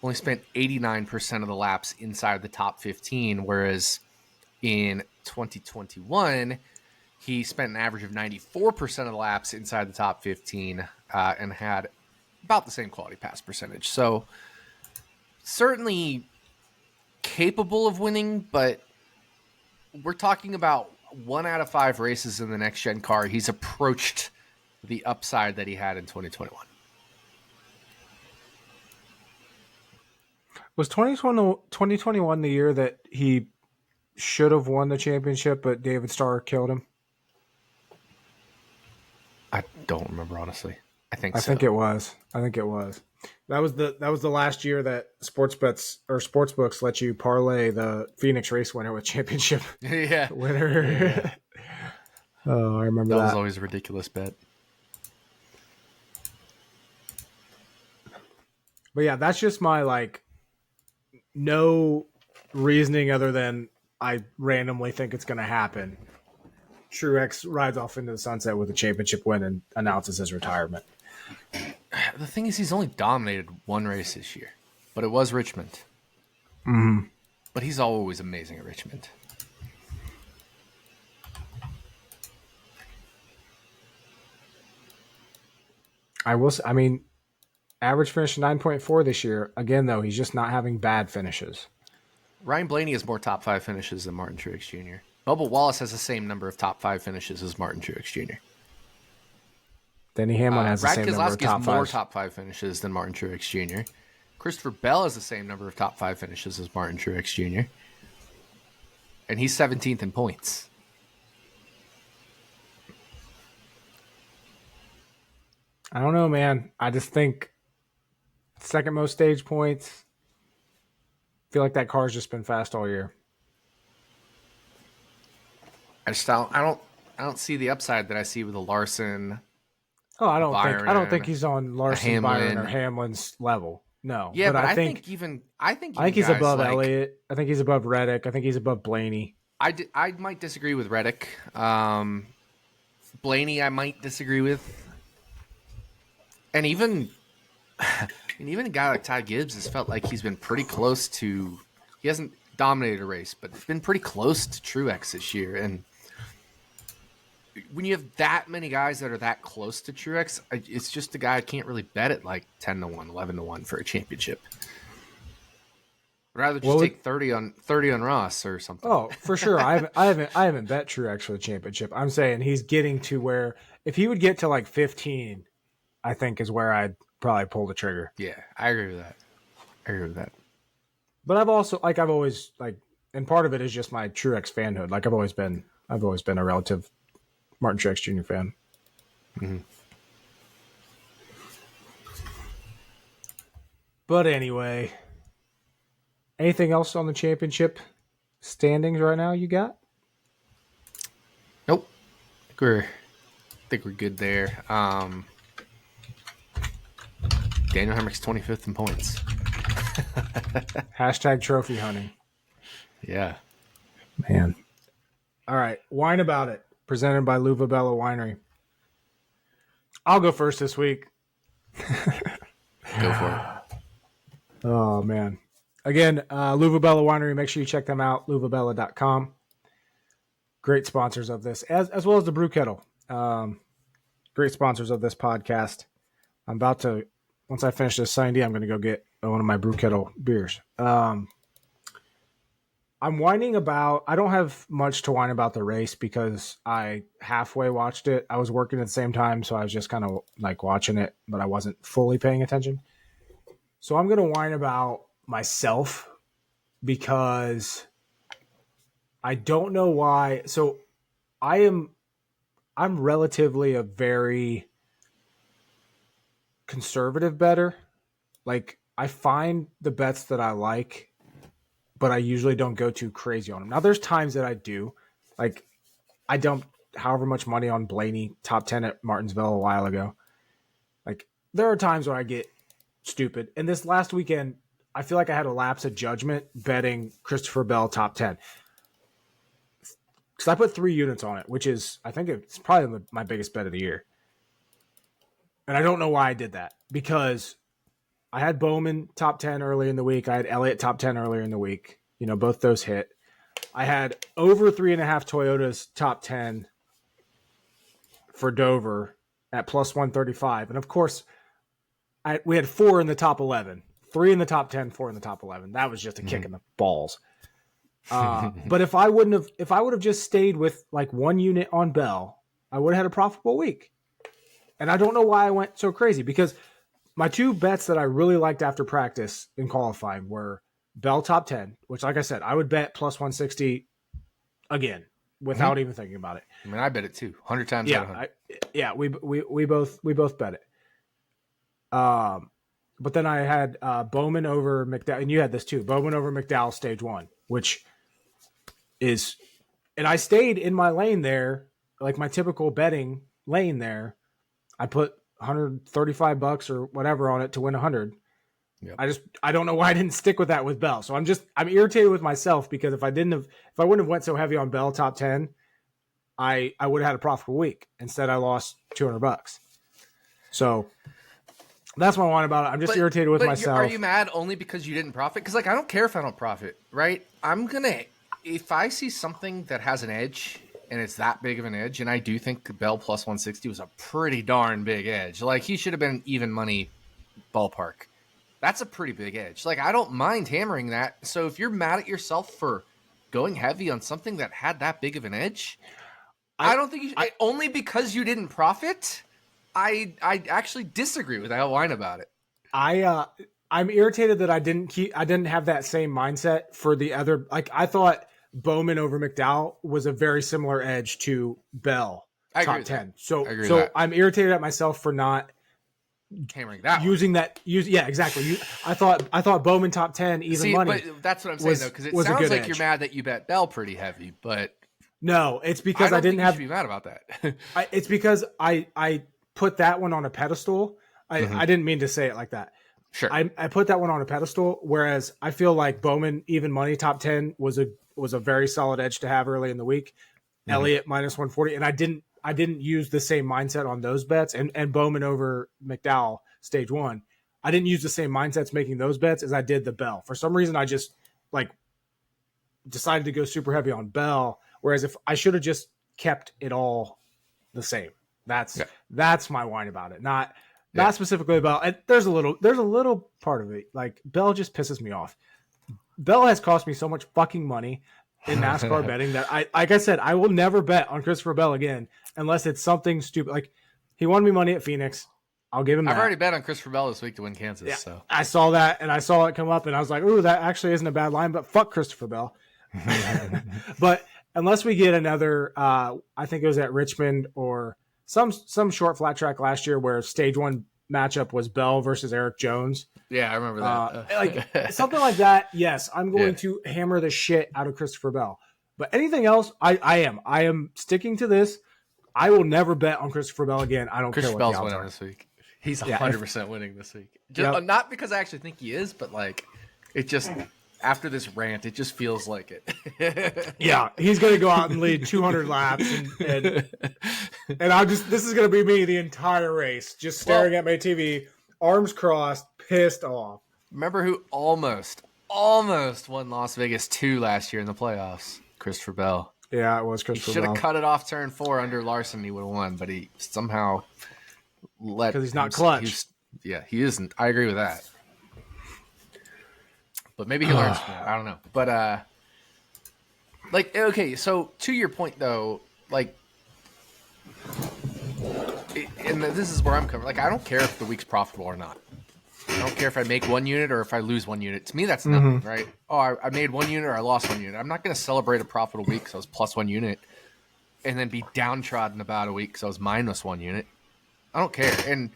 only spent 89% of the laps inside the top 15, whereas in 2021 he spent an average of 94% of the laps inside the top 15 and had about the same quality pass percentage. So certainly capable of winning, but we're talking about 1 out of 5 races in the next gen car. He's approached the upside that he had in 2021. Was 2021 the year that he should have won the championship, but David Starr killed him? I don't remember, honestly. I think it was. That was the last year that sportsbooks let you parlay the Phoenix race winner with championship winner. Yeah. Oh, I remember that. That was always a ridiculous bet. But yeah, that's just my no reasoning other than I randomly think it's going to happen. Truex rides off into the sunset with a championship win and announces his retirement. The thing is, he's only dominated 1 race this year, but it was Richmond. Mm-hmm. But he's always amazing at Richmond. Average finish 9.4 this year. Again, though, he's just not having bad finishes. Ryan Blaney has more top 5 finishes than Martin Truex Jr. Bubba Wallace has the same number of top 5 finishes as Martin Truex Jr. Denny Hamlin has the same number of top 5. Brad Keselowski has more top 5 finishes than Martin Truex Jr. Christopher Bell has the same number of top 5 finishes as Martin Truex Jr. And he's 17th in points. I don't know, man. I just think second most stage points. I feel like that car's just been fast all year. I don't see the upside that I see with a Larson. Oh, I don't think he's on Larson, Byron, or Hamlin's level. No. Yeah, but I think he's above Elliott. I think he's above Reddick. I think he's above Blaney. I might disagree with Reddick. Blaney, I might disagree with. And even a guy like Ty Gibbs has felt like he's been pretty close to. He hasn't dominated a race, but it's been pretty close to Truex this year. And when you have that many guys that are that close to Truex, it's just a guy I can't really bet at like 10-1, 11-1 for a championship. I'd rather just take 30 on Ross or something. Oh, for sure. I haven't bet Truex for the championship. I'm saying he's getting to where if he would get to like 15, I think is where I'd probably pull the trigger. Yeah, I agree with that. But I've always and part of it is just my Truex fanhood. Like I've always been a relative Martin Truex Jr. fan. Mm-hmm. But anyway, anything else on the championship standings right now you got? Nope. I think we're good there. Daniel Hemrick's 25th in points. Hashtag trophy hunting. Yeah. Man. All right. Wine About It, presented by RotoBaller Winery. I'll go first this week. Go for it. Oh, man. Again, RotoBaller Winery, make sure you check them out, RotoBaller.com. Great sponsors of this, as well as the Brew Kettle. Great sponsors of this podcast. I'm about to, once I finish this Sunday, I'm going to go get one of my Brew Kettle beers. I'm whining about, I don't have much to whine about the race because I halfway watched it. I was working at the same time, so I was just kind of like watching it, but I wasn't fully paying attention. So I'm going to whine about myself because I don't know why. So I'm relatively a very conservative better. Like, I find the bets that I like, but I usually don't go too crazy on them. Now, there's times that I do. Like, I dumped however much money on Blaney, top 10 at Martinsville a while ago. Like, there are times where I get stupid. And this last weekend, I feel like I had a lapse of judgment betting Christopher Bell top 10. Because I put 3 units on it, which is, I think it's probably my biggest bet of the year. And I don't know why I did that. Because I had Bowman top 10 early in the week. I had Elliott top 10 earlier in the week. You know, both those hit. I had over 3.5 Toyotas top 10 for Dover at plus 135. And of course, we had 4 in the top 11, 3 in the top 10, 4 in the top 11. That was just a kick in the balls. But if I would have just stayed with like 1 unit on Bell, I would have had a profitable week. And I don't know why I went so crazy, because my 2 bets that I really liked after practice in qualifying were Bell top 10, which, like I said, I would bet plus 160 again without even thinking about it. I mean, I bet it too, 100 times. Yeah, we both bet it. But then I had Bowman over McDowell, and you had this too. Bowman over McDowell stage 1, which is, and I stayed in my lane there, like my typical betting lane there. I put $135 or whatever on it to win 100. Yep. I don't know why I didn't stick with that with Bell. So I'm irritated with myself, because if I wouldn't have went so heavy on Bell top 10, I would have had a profitable week. Instead, I lost $200. So that's my one about it. I'm just irritated with myself. Are you mad only because you didn't profit? Because, like, I don't care if I don't profit, right? If I see something that has an edge and it's that big of an edge, and I do think Bell plus 160 was a pretty darn big edge. Like, he should have been even money ballpark. That's a pretty big edge. Like, I don't mind hammering that. So if you're mad at yourself for going heavy on something that had that big of an edge, I don't think you should, only because you didn't profit. I actually disagree with that line about it. I'm irritated that I didn't have that same mindset for the other. Like, I thought Bowman over McDowell was a very similar edge to Bell top 10. So I'm irritated at myself for not hammering that using one. Yeah, exactly. I thought Bowman top 10 even money. But that's what I'm saying, though, because it sounds like you're mad that you bet Bell pretty heavy, but no, it's because I didn't have to be mad about that. It's because I put that one on a pedestal. I didn't mean to say it like that. Sure. I put that one on a pedestal, whereas I feel like Bowman even money top 10 was a very solid edge to have early in the week. Elliott minus 140, and I didn't use the same mindset on those bets, and Bowman over McDowell stage 1. I didn't use the same mindsets making those bets as I did the Bell. For some reason, I just decided to go super heavy on Bell, whereas if I should have just kept it all the same. That's my whine about it. Not specifically about. There's a little part of it. Like, Bell just pisses me off. Bell has cost me so much fucking money in NASCAR betting that like I said, I will never bet on Christopher Bell again unless it's something stupid. Like, he won me money at Phoenix. I'll give him that. I've already bet on Christopher Bell this week to win Kansas. Yeah, so I saw that, and I saw it come up, and I was like, ooh, that actually isn't a bad line, but fuck Christopher Bell. But unless we get another, I think it was at Richmond or some short flat track last year where stage 1 matchup was Bell versus Eric Jones. Yeah, I remember that. Like something like that. Yes, I'm going to hammer the shit out of Christopher Bell. But anything else, I am sticking to this. I will never bet on Christopher Bell again. I don't care what Bell's the odds winning are. this week. He's 100% winning this week. Not because I actually think he is, but like, it just, after this rant, it just feels like it. Yeah, he's going to go out and lead 200 laps, and this is going to be me the entire race, just staring at my TV, arms crossed, pissed off. Remember who almost won Las Vegas 2 last year in the playoffs? Christopher Bell. Yeah, it was Christopher Bell. He should have cut it off turn 4 under Larson. He would have won, but he somehow because he's not clutch. He isn't. I agree with that. But maybe he learns from that. I don't know. But okay. So to your point, though, like, and this is where I'm coming. Like, I don't care if the week's profitable or not. I don't care if I make 1 unit or if I lose 1 unit. To me, that's nothing, right? Oh, I made 1 unit or I lost 1 unit. I'm not going to celebrate a profitable week because I was plus 1 unit. and then be downtrodden about a week because I was minus 1 unit. I don't care. And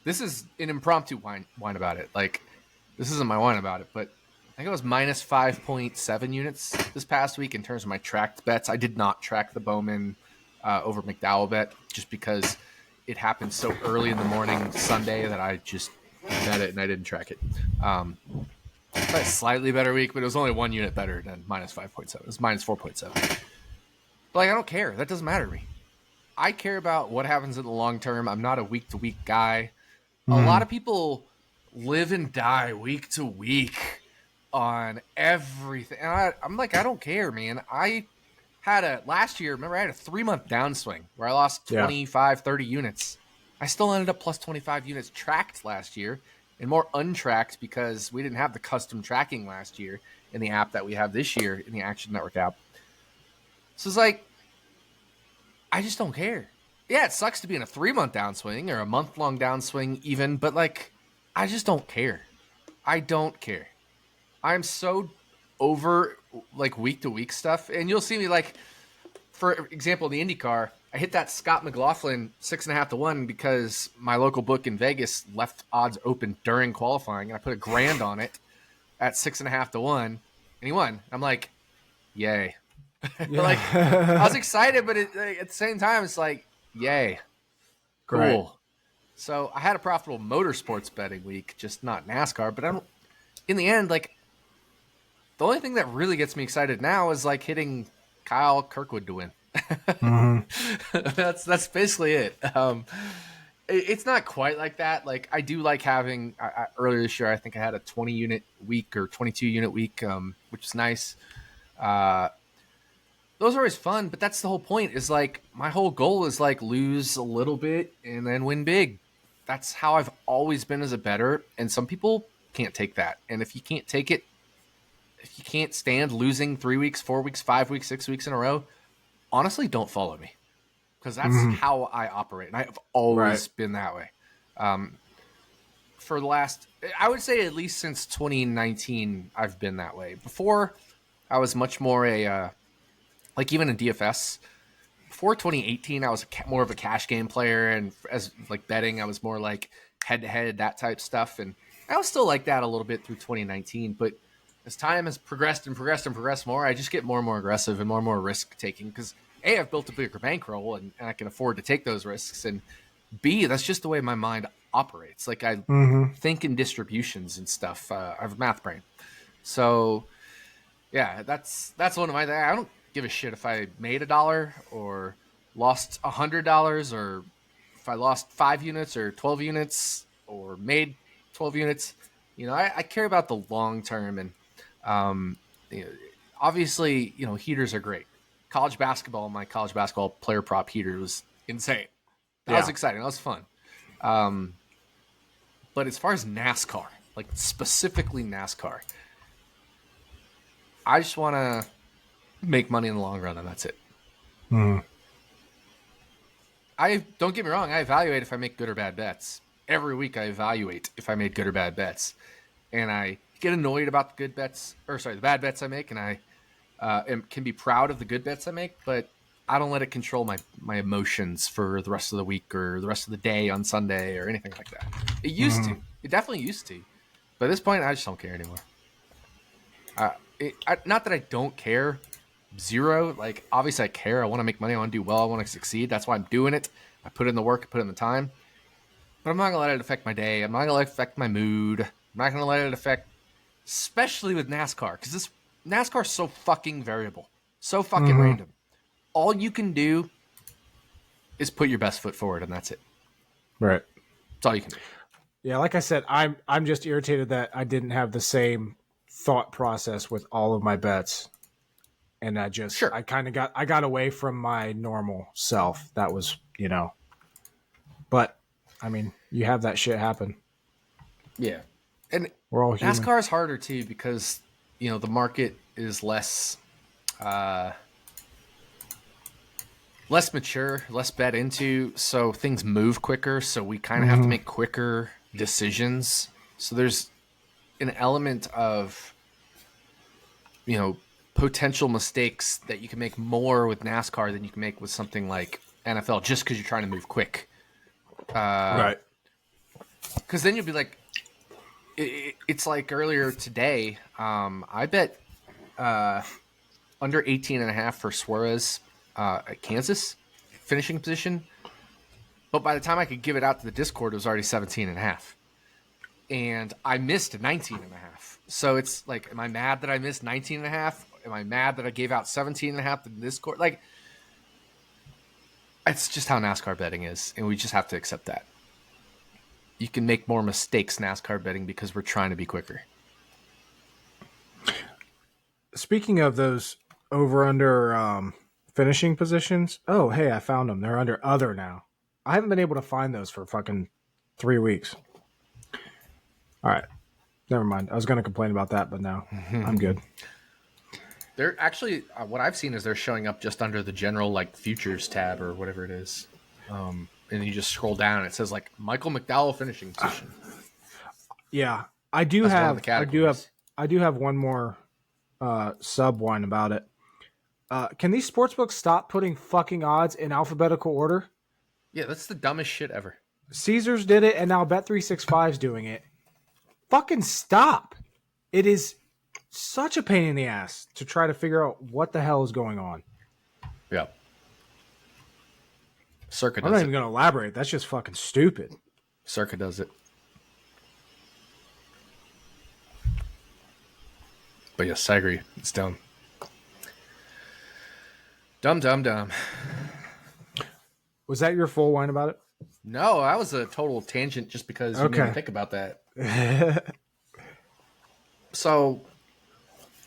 this is an impromptu whine about it. Like, this isn't my whine about it, but I think I was minus 5.7 units this past week in terms of my tracked bets. I did not track the Bowman over McDowell bet just because it happened so early in the morning Sunday that I just bet it and I didn't track it. A slightly better week, but it was only 1 unit better than minus 5.7. It was minus 4.7. But like, I don't care. That doesn't matter to me. I care about what happens in the long term. I'm not a week-to-week guy. A lot of people live and die week to week on everything. And I'm like, I don't care, man. I had last year, remember, I had a 3-month downswing where I lost 25, 30 units. I still ended up plus 25 units tracked last year and more untracked because we didn't have the custom tracking last year in the app that we have this year in the Action Network app. So it's like, I just don't care. Yeah, it sucks to be in a 3-month downswing or a month-long downswing even, but like, I just don't care. I don't care. I'm so over like week-to-week stuff. And you'll see me like, for example, in the IndyCar, I hit that Scott McLaughlin 6.5 to 1 because my local book in Vegas left odds open during qualifying. And I put $1,000 on it at 6.5 to 1, and he won. I'm like, yay. Yeah. Like, I was excited, but at the same time, it's like, yay, cool. Right. So I had a profitable motorsports betting week, just not NASCAR. But in the end, like, the only thing that really gets me excited now is like hitting Kyle Kirkwood to win. That's basically it. It's not quite like that. Like, I do like having earlier this year, I think I had a 20 unit week or 22 unit week, which is nice. Those are always fun, but that's the whole point. Is like, my whole goal is like lose a little bit and then win big. That's how I've always been as a bettor, and some people can't take that. And if you can't take it, if you can't stand losing 3 weeks, 4 weeks, 5 weeks, 6 weeks in a row, honestly, don't follow me, because that's how I operate, and I have always been that way. For the last, I would say at least since 2019, I've been that way. Before, I was much more like even in DFS, before 2018, I was more of a cash game player, and as like betting, I was more like head-to-head, that type stuff, and I was still like that a little bit through 2019, but as time has progressed more, I just get more and more aggressive and more risk-taking because, A, I've built a bigger bankroll, and I can afford to take those risks, and B, that's just the way my mind operates. Like, I think in distributions and stuff. I have a math brain. So, yeah, that's one of my things. I don't give a shit if I made $1 or lost $100, or if I lost 5 units or 12 units or made 12 units. You know, I care about the long term, and you know, obviously, you know, heaters are great. College basketball, my college basketball player prop heater was insane. That was exciting. That was fun. But as far as NASCAR, like specifically NASCAR, I just want to make money in the long run, and that's it. I don't get me wrong. I evaluate if I make good or bad bets. Every week I evaluate if I made good or bad bets, and I get annoyed about the bad bets I make, and I can be proud of the good bets I make, but I don't let it control my emotions for the rest of the week or the rest of the day on Sunday or anything like that. It used to. It definitely used to. But at this point, I just don't care anymore. Not that I don't care. Zero. Like, obviously I care. I want to make money. I want to do well. I want to succeed. That's why I'm doing it. I put in the work. I put in the time. But I'm not going to let it affect my day. I'm not going to let it affect my mood. I'm not going to let it affect, especially with NASCAR, because this NASCAR is so fucking variable. So fucking random. All you can do is put your best foot forward, and that's it. Right. That's all you can do. Yeah, like I said, I'm just irritated that I didn't have the same thought process with all of my bets, and I got away from my normal self. That was, you know, but I mean, you have that shit happen. Yeah, and we're all human. NASCAR is harder too because, you know, the market is less mature, less bet into, so things move quicker. So we kind of have to make quicker decisions. So there's an element of, you know, potential mistakes that you can make more with NASCAR than you can make with something like NFL, just because you're trying to move quick. Right. Because then you'll be like, it's like earlier today. I bet under 18.5 for Suarez at Kansas finishing position. But by the time I could give it out to the Discord, it was already 17.5. And I missed 19.5. So it's like, am I mad that I missed 19.5? Am I mad that I gave out 17.5 to the Discord? Like, it's just how NASCAR betting is. And we just have to accept that. You can make more mistakes NASCAR betting because we're trying to be quicker. Speaking of those over-under finishing positions, oh, hey, I found them. They're under other now. I haven't been able to find those for fucking 3 weeks. All right. Never mind. I was going to complain about that, but now I'm good. They're actually, what I've seen is they're showing up just under the general like futures tab or whatever it is. And you just scroll down and it says like Michael McDowell finishing position. Yeah. I do have one more sub one about it. Can these sportsbooks stop putting fucking odds in alphabetical order? Yeah, that's the dumbest shit ever. Caesars did it, and now Bet365's doing it. Fucking stop. It is such a pain in the ass to try to figure out what the hell is going on. Yeah. Circa does I'm not even going to elaborate. That's just fucking stupid. Circa does it. But yes, I agree. It's dumb. Dumb. Was that your full whine about it? No, that was a total tangent just because you made me think about that. So,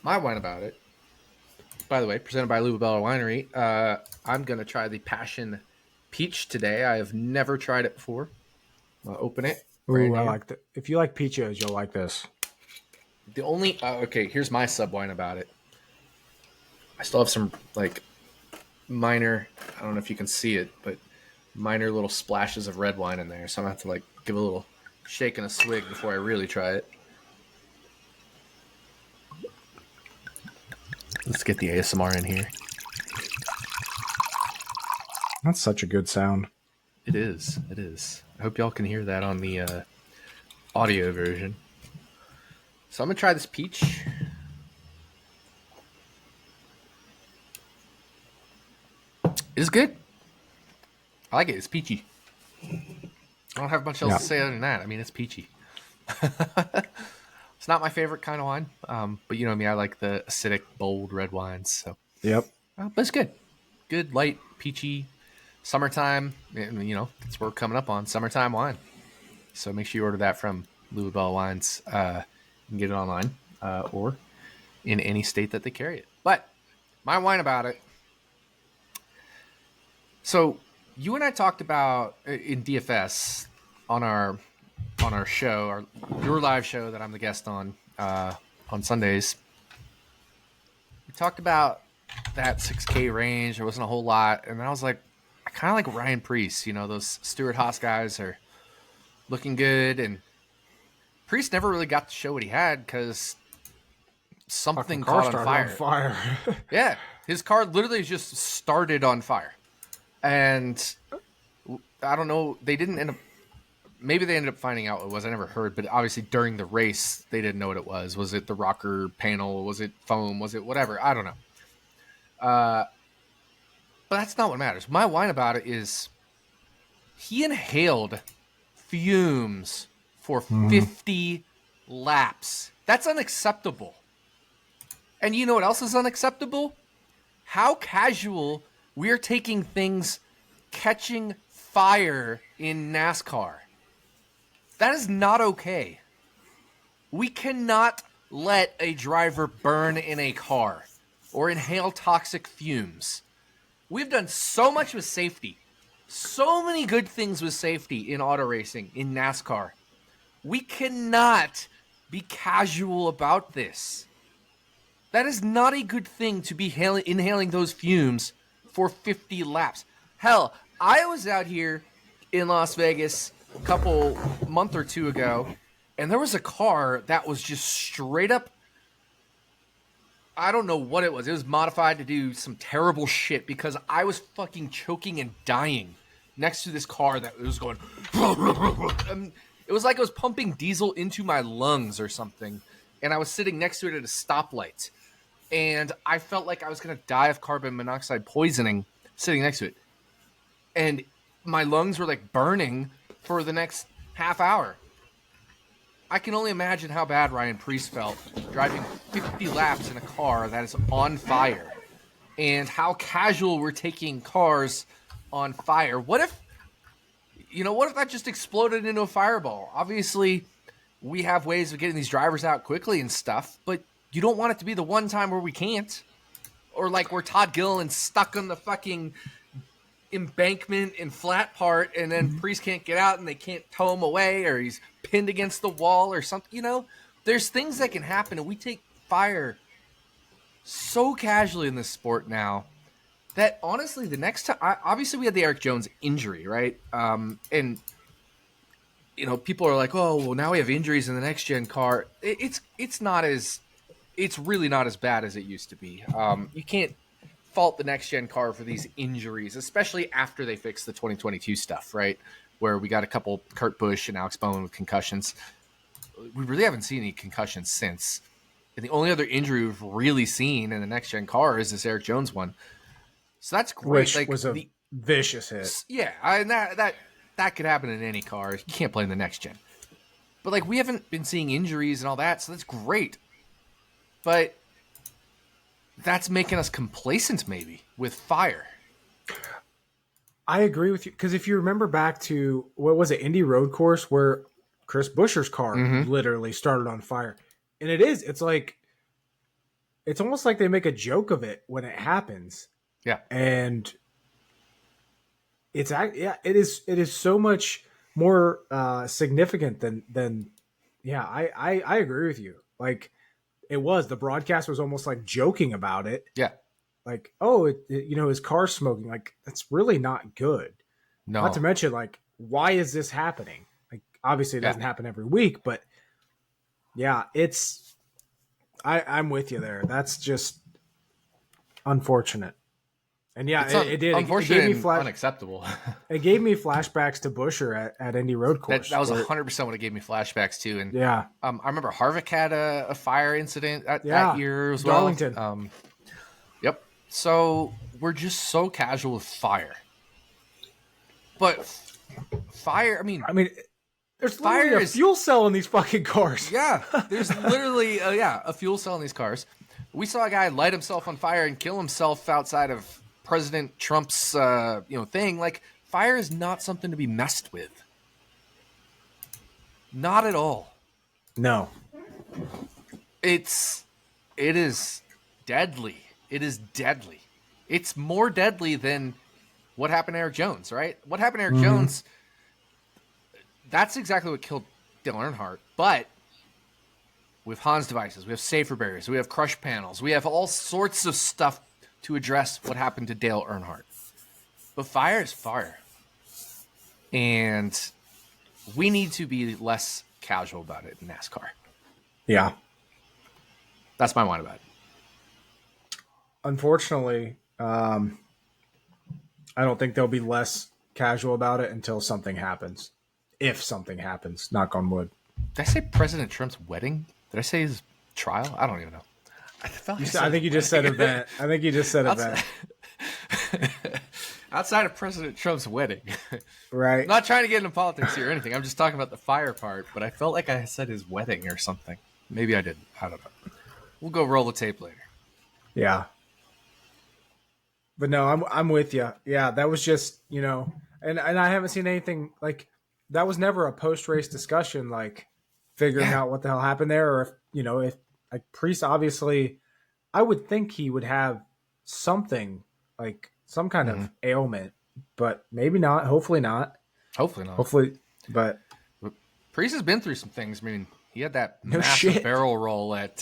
my whine about it, by the way, presented by RotoBaller Winery. I'm going to try the Passion Peach today. I have never tried it before. I'll open it. Ooh, I like that. If you like peaches, you'll like this. The only okay, here's my sub whine about it. I still have some like minor, I don't know if you can see it, but minor little splashes of red wine in there. So I'm gonna have to like give a little shake and a swig before I really try it. Let's get the ASMR in here. That's such a good sound. It is. It is. I hope y'all can hear that on the audio version. So I'm going to try this peach. It's good. I like it. It's peachy. I don't have much else to say other than that. I mean, it's peachy. It's not my favorite kind of wine, but you know me. I like the acidic, bold red wines. So Yep. but it's good. Good, light, peachy, summertime. You know, that's what we're coming up on. Summertime wine. So make sure you order that from RotoBaller Wines. You can get it online or in any state that they carry it. But my wine about it. So you and I talked about in DFS on our show, your live show that I'm the guest on Sundays. We talked about that 6K range. There wasn't a whole lot, and I was like, I kind of like Ryan Preece. You know, those Stuart Haas guys are looking good, and Preece never really got to show what he had because something caught on fire. Yeah, his car literally just started on fire, and I don't know. They didn't end up. Maybe they ended up finding out what it was. I never heard, but obviously during the race, they didn't know what it was. Was it the rocker panel? Was it foam? Was it whatever? I don't know. But that's not what matters. My whine about it is he inhaled fumes for 50 laps. That's unacceptable. And you know what else is unacceptable? How casual we're taking things catching fire in NASCAR. That is not okay. We cannot let a driver burn in a car or inhale toxic fumes. We've done so much with safety. So many good things with safety in auto racing, in NASCAR. We cannot be casual about this. That is not a good thing to be inhaling those fumes for 50 laps. Hell, I was out here in Las Vegas a month or two ago, and there was a car that was just straight up, I don't know what it was. It was modified to do some terrible shit because I was fucking choking and dying next to this car that was going. It was like it was pumping diesel into my lungs or something. And I was sitting next to it at a stoplight. And I felt like I was going to die of carbon monoxide poisoning sitting next to it. And my lungs were like burning for the next half hour. I can only imagine how bad Ryan Preece felt driving 50 laps in a car that is on fire, and how casual we're taking cars on fire. What if that just exploded into a fireball? Obviously, we have ways of getting these drivers out quickly and stuff, but you don't want it to be the one time where we can't. Or like we're Todd Gilliland stuck on the fucking embankment and flat part, and then Preece can't get out and they can't tow him away, or he's pinned against the wall or something. There's things that can happen, and we take fire so casually in this sport now that honestly, the next time, obviously we had the Eric Jones injury, right? And people are like, oh, well, now we have injuries in the next gen car. It's really not as bad as it used to be. You can't fault the next gen car for these injuries, especially after they fix the 2022 stuff, right? Where we got a couple Kurt Busch and Alex Bowman with concussions. We really haven't seen any concussions since. And the only other injury we've really seen in the next gen car is this Eric Jones one. So that's great. Which was a vicious hit. Yeah, and that could happen in any car. You can't play in the next gen. But we haven't been seeing injuries and all that, so that's great. But that's making us complacent maybe with fire. I agree with you, because if you remember back to, what was it, Indy Road Course, where Chris Buescher's car literally started on fire. And it's almost like they make a joke of it when it happens. Yeah. And it is so much more significant than I agree with you. The broadcast was almost like joking about it. Yeah. Like, oh, his car's smoking. Like, that's really not good. No. Not to mention, why is this happening? Like, obviously it doesn't happen every week, but yeah, I'm with you there. That's just unfortunate. And yeah, it did. Unfortunate, it gave me unacceptable. It gave me flashbacks to Buescher at Indy Road Course. That was 100% what it gave me flashbacks to. And yeah, I remember Harvick had a fire incident that year as well. Darlington. Yep. So we're just so casual with fire. But fire, I mean, there's literally a fuel cell in these fucking cars. Yeah, there's literally a fuel cell in these cars. We saw a guy light himself on fire and kill himself outside of President Trump's thing. Fire is not something to be messed with. Not at all. No. It is deadly. It is deadly. It's more deadly than what happened to Eric Jones, right? What happened to Eric Jones, that's exactly what killed Dale Earnhardt. But we have Hans devices, we have safer barriers, we have crush panels, we have all sorts of stuff to address what happened to Dale Earnhardt. But fire is fire. And we need to be less casual about it in NASCAR. Yeah. That's my mind about it. Unfortunately, I don't think they'll be less casual about it until something happens. If something happens, knock on wood. Did I say President Trump's wedding? Did I say his trial? I don't even know. I think you just said event. I think you just said event. Outside of President Trump's wedding. Right. I'm not trying to get into politics here or anything. I'm just talking about the fire part, but I felt like I said his wedding or something. Maybe I didn't. I don't know. We'll go roll the tape later. Yeah. But no, I'm with you. Yeah, that was just, and I haven't seen anything that was never a post-race discussion, figuring out what the hell happened there, or if Preece, obviously, I would think he would have something, some kind of ailment, but maybe not. Hopefully not. Hopefully, but Preece has been through some things. I mean, he had that massive barrel roll at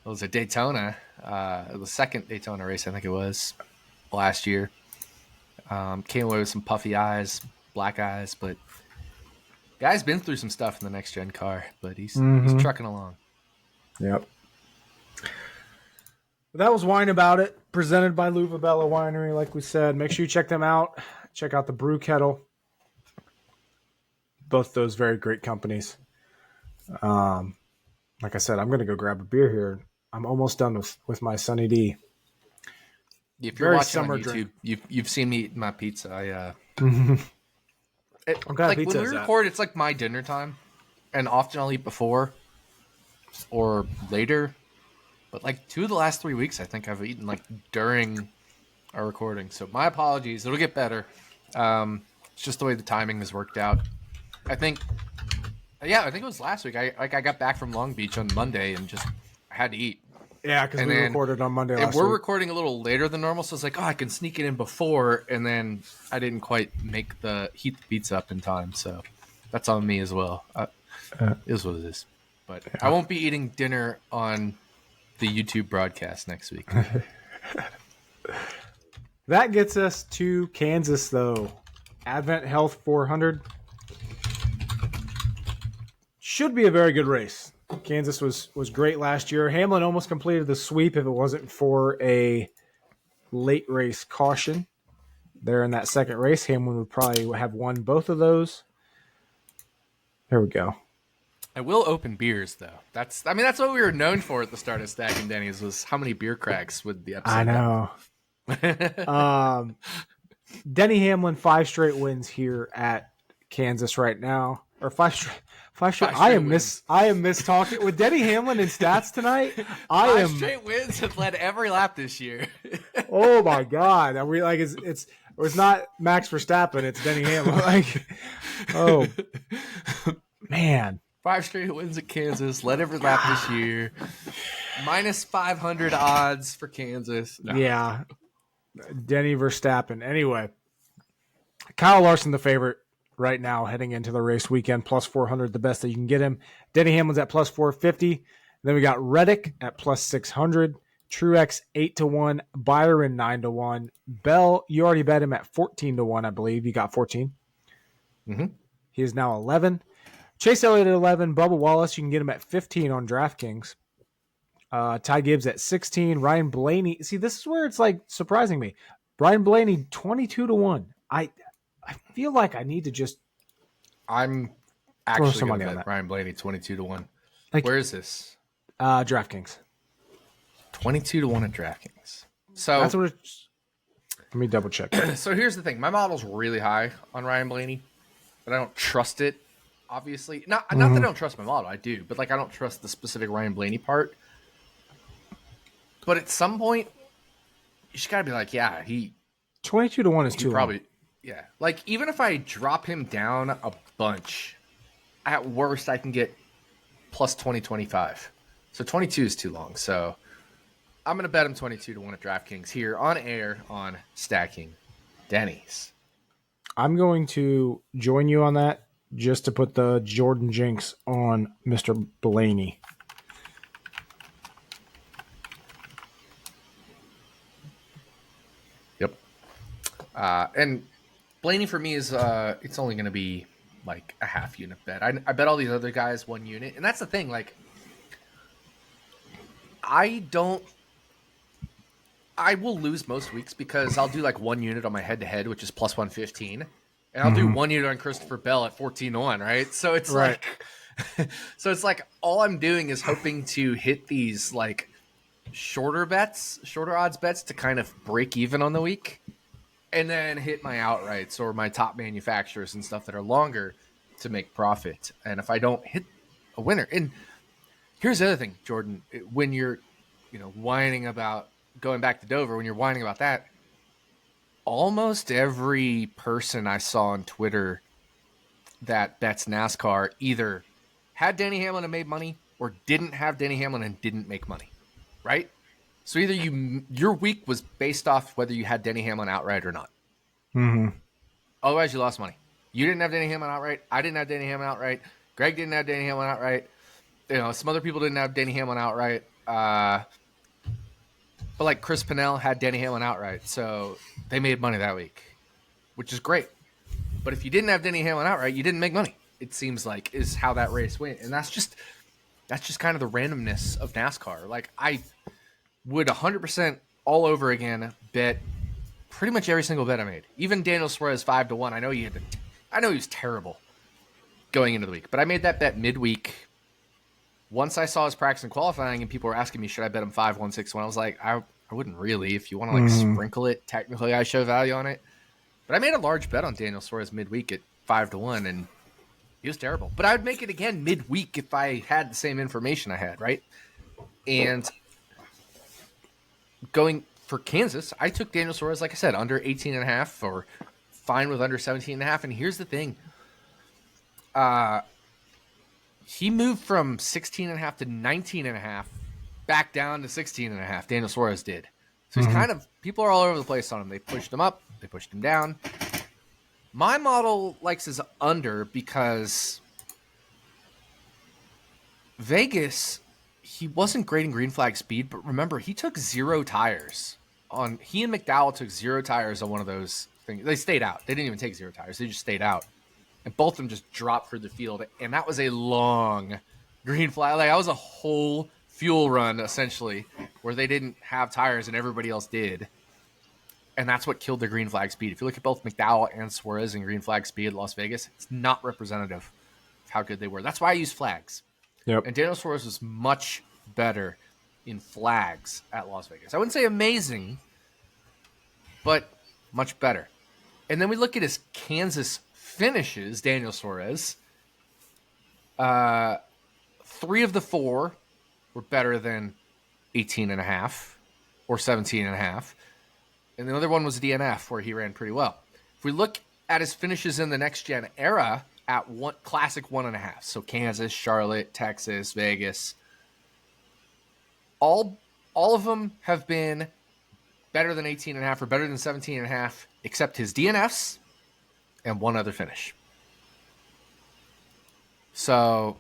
Daytona, the second Daytona race, I think it was last year. Came away with some puffy eyes, black eyes, but guy's been through some stuff in the next gen car, but he's trucking along. Yep. That was Wine About It, presented by RotoBaller Winery, like we said. Make sure you check them out. Check out the Brew Kettle. Both those very great companies. Like I said, I'm going to go grab a beer here. I'm almost done with my Sunny D. If you're watching on YouTube, you've seen me eat my pizza. What kind of Like pizza when is we that? record, it's like my dinner time, and often I'll eat before or later. But like 2 of the last 3 weeks, I think I've eaten like during our recording. So my apologies. It'll get better. It's just the way the timing has worked out. I think it was last week. I got back from Long Beach on Monday and just had to eat. Yeah, because we recorded on Monday last we're week. recording a little later than normal, so it's like, I can sneak it in before, and then I didn't quite heat the pizza up in time, so that's on me as well. Is what it is. But I won't be eating dinner on the YouTube broadcast next week. That gets us to Kansas, though. AdventHealth 400. Should be a very good race. Kansas was great last year. Hamlin almost completed the sweep if it wasn't for a late race caution. There in that second race, Hamlin would probably have won both of those. There we go. I will open beers, though. That's what we were known for at the start of Stacking Dennys, was how many beer cracks would the episode I know. Denny Hamlin, 5 straight wins here at Kansas right now. Or 5 straight. I am talking with Denny Hamlin in stats tonight. Five straight wins have led every lap this year. Oh my God! Are we like it's not Max Verstappen? It's Denny Hamlin. Like, oh man, 5 straight wins at Kansas, led every lap this year. Minus 500 odds for Kansas. No. Yeah, Denny Verstappen. Anyway, Kyle Larson the favorite right now heading into the race weekend, plus 400, the best that you can get him. Denny Hamlin's at plus 450. Then we got Reddick at plus 600. Truex 8-1. Byron 9-1. Bell, you already bet him at 14-1, I believe. You got 14. Mm-hmm. He is now 11. Chase Elliott at 11. Bubba Wallace, you can get him at 15 on DraftKings. Ty Gibbs at 16. Ryan Blaney. See, this is where it's like surprising me. Ryan Blaney 22-1. I feel like I need to just. I'm actually going to bet Ryan Blaney 22-1. Like, where is this? DraftKings. 22-1 at DraftKings. So that's what it's. Let me double check. So here's the thing: my model's really high on Ryan Blaney, but I don't trust it. Obviously, not that I don't trust my model. I do, but like I don't trust the specific Ryan Blaney part. But at some point, you just gotta be like, yeah, 22-1 is too probably. Long. Yeah, like even if I drop him down a bunch, at worst I can get plus 20-25. So 22 is too long. So I'm gonna bet him 22-1 at DraftKings here on air on Stacking Dennys. I'm going to join you on that just to put the Jordan jinx on Mr. Blaney. Yep. And Blaney for me is it's only going to be like a half unit bet. I bet all these other guys 1 unit, and that's the thing. Like, I will lose most weeks because I'll do like 1 unit on my head to head, which is plus 115, and I'll do 1 unit on Christopher Bell at 14-1, right? So it's like all I'm doing is hoping to hit these like shorter odds bets to kind of break even on the week. And then hit my outrights or my top manufacturers and stuff that are longer to make profit. And if I don't hit a winner, and here's the other thing, Jordan, when you're, whining about going back to Dover, when you're whining about that, almost every person I saw on Twitter that bets NASCAR either had Denny Hamlin and made money or didn't have Denny Hamlin and didn't make money, right? So either your week was based off whether you had Denny Hamlin outright or not. Mm-hmm. Otherwise, you lost money. You didn't have Denny Hamlin outright. I didn't have Denny Hamlin outright. Greg didn't have Denny Hamlin outright. Some other people didn't have Denny Hamlin outright. But like Chris Pinnell had Denny Hamlin outright, so they made money that week, which is great. But if you didn't have Denny Hamlin outright, you didn't make money. It seems like is how that race went, and that's just kind of the randomness of NASCAR. Like would 100% all over again bet pretty much every single bet I made. Even Daniel Suarez 5-1. I know he was terrible going into the week, but I made that bet midweek. Once I saw his practice and qualifying, and people were asking me, should I bet him 5-1, 6-1? I was like, I wouldn't really. If you want to like sprinkle it, technically I show value on it. But I made a large bet on Daniel Suarez midweek at 5-1, and he was terrible. But I would make it again midweek if I had the same information I had, right? And going for Kansas, I took Daniel Suarez, like I said, under 18.5 or fine with under 17.5. And here's the thing. He moved from 16.5 to 19.5 back down to 16.5. Daniel Suarez did. So he's kind of, people are all over the place on him. They pushed him up. They pushed him down. My model likes his under because Vegas, he wasn't great in green flag speed, but remember, he took 0 tires. He and McDowell took 0 tires on one of those things. They stayed out. They didn't even take 0 tires. They just stayed out. And both of them just dropped for the field. And that was a long green flag. Like, that was a whole fuel run, essentially, where they didn't have tires and everybody else did. And that's what killed their green flag speed. If you look at both McDowell and Suarez in green flag speed at Las Vegas, it's not representative of how good they were. That's why I use flags. Yep. And Daniel Suarez was much better in flags at Las Vegas. I wouldn't say amazing, but much better. And then we look at his Kansas finishes, Daniel Suarez. 3 of the 4 were better than 18.5 or 17.5. And the other one was a DNF where he ran pretty well. If we look at his finishes in the next gen era at classic 1.5, so Kansas, Charlotte, Texas, Vegas, all of them have been better than 18.5 or better than 17.5, except his DNFs and one other finish. So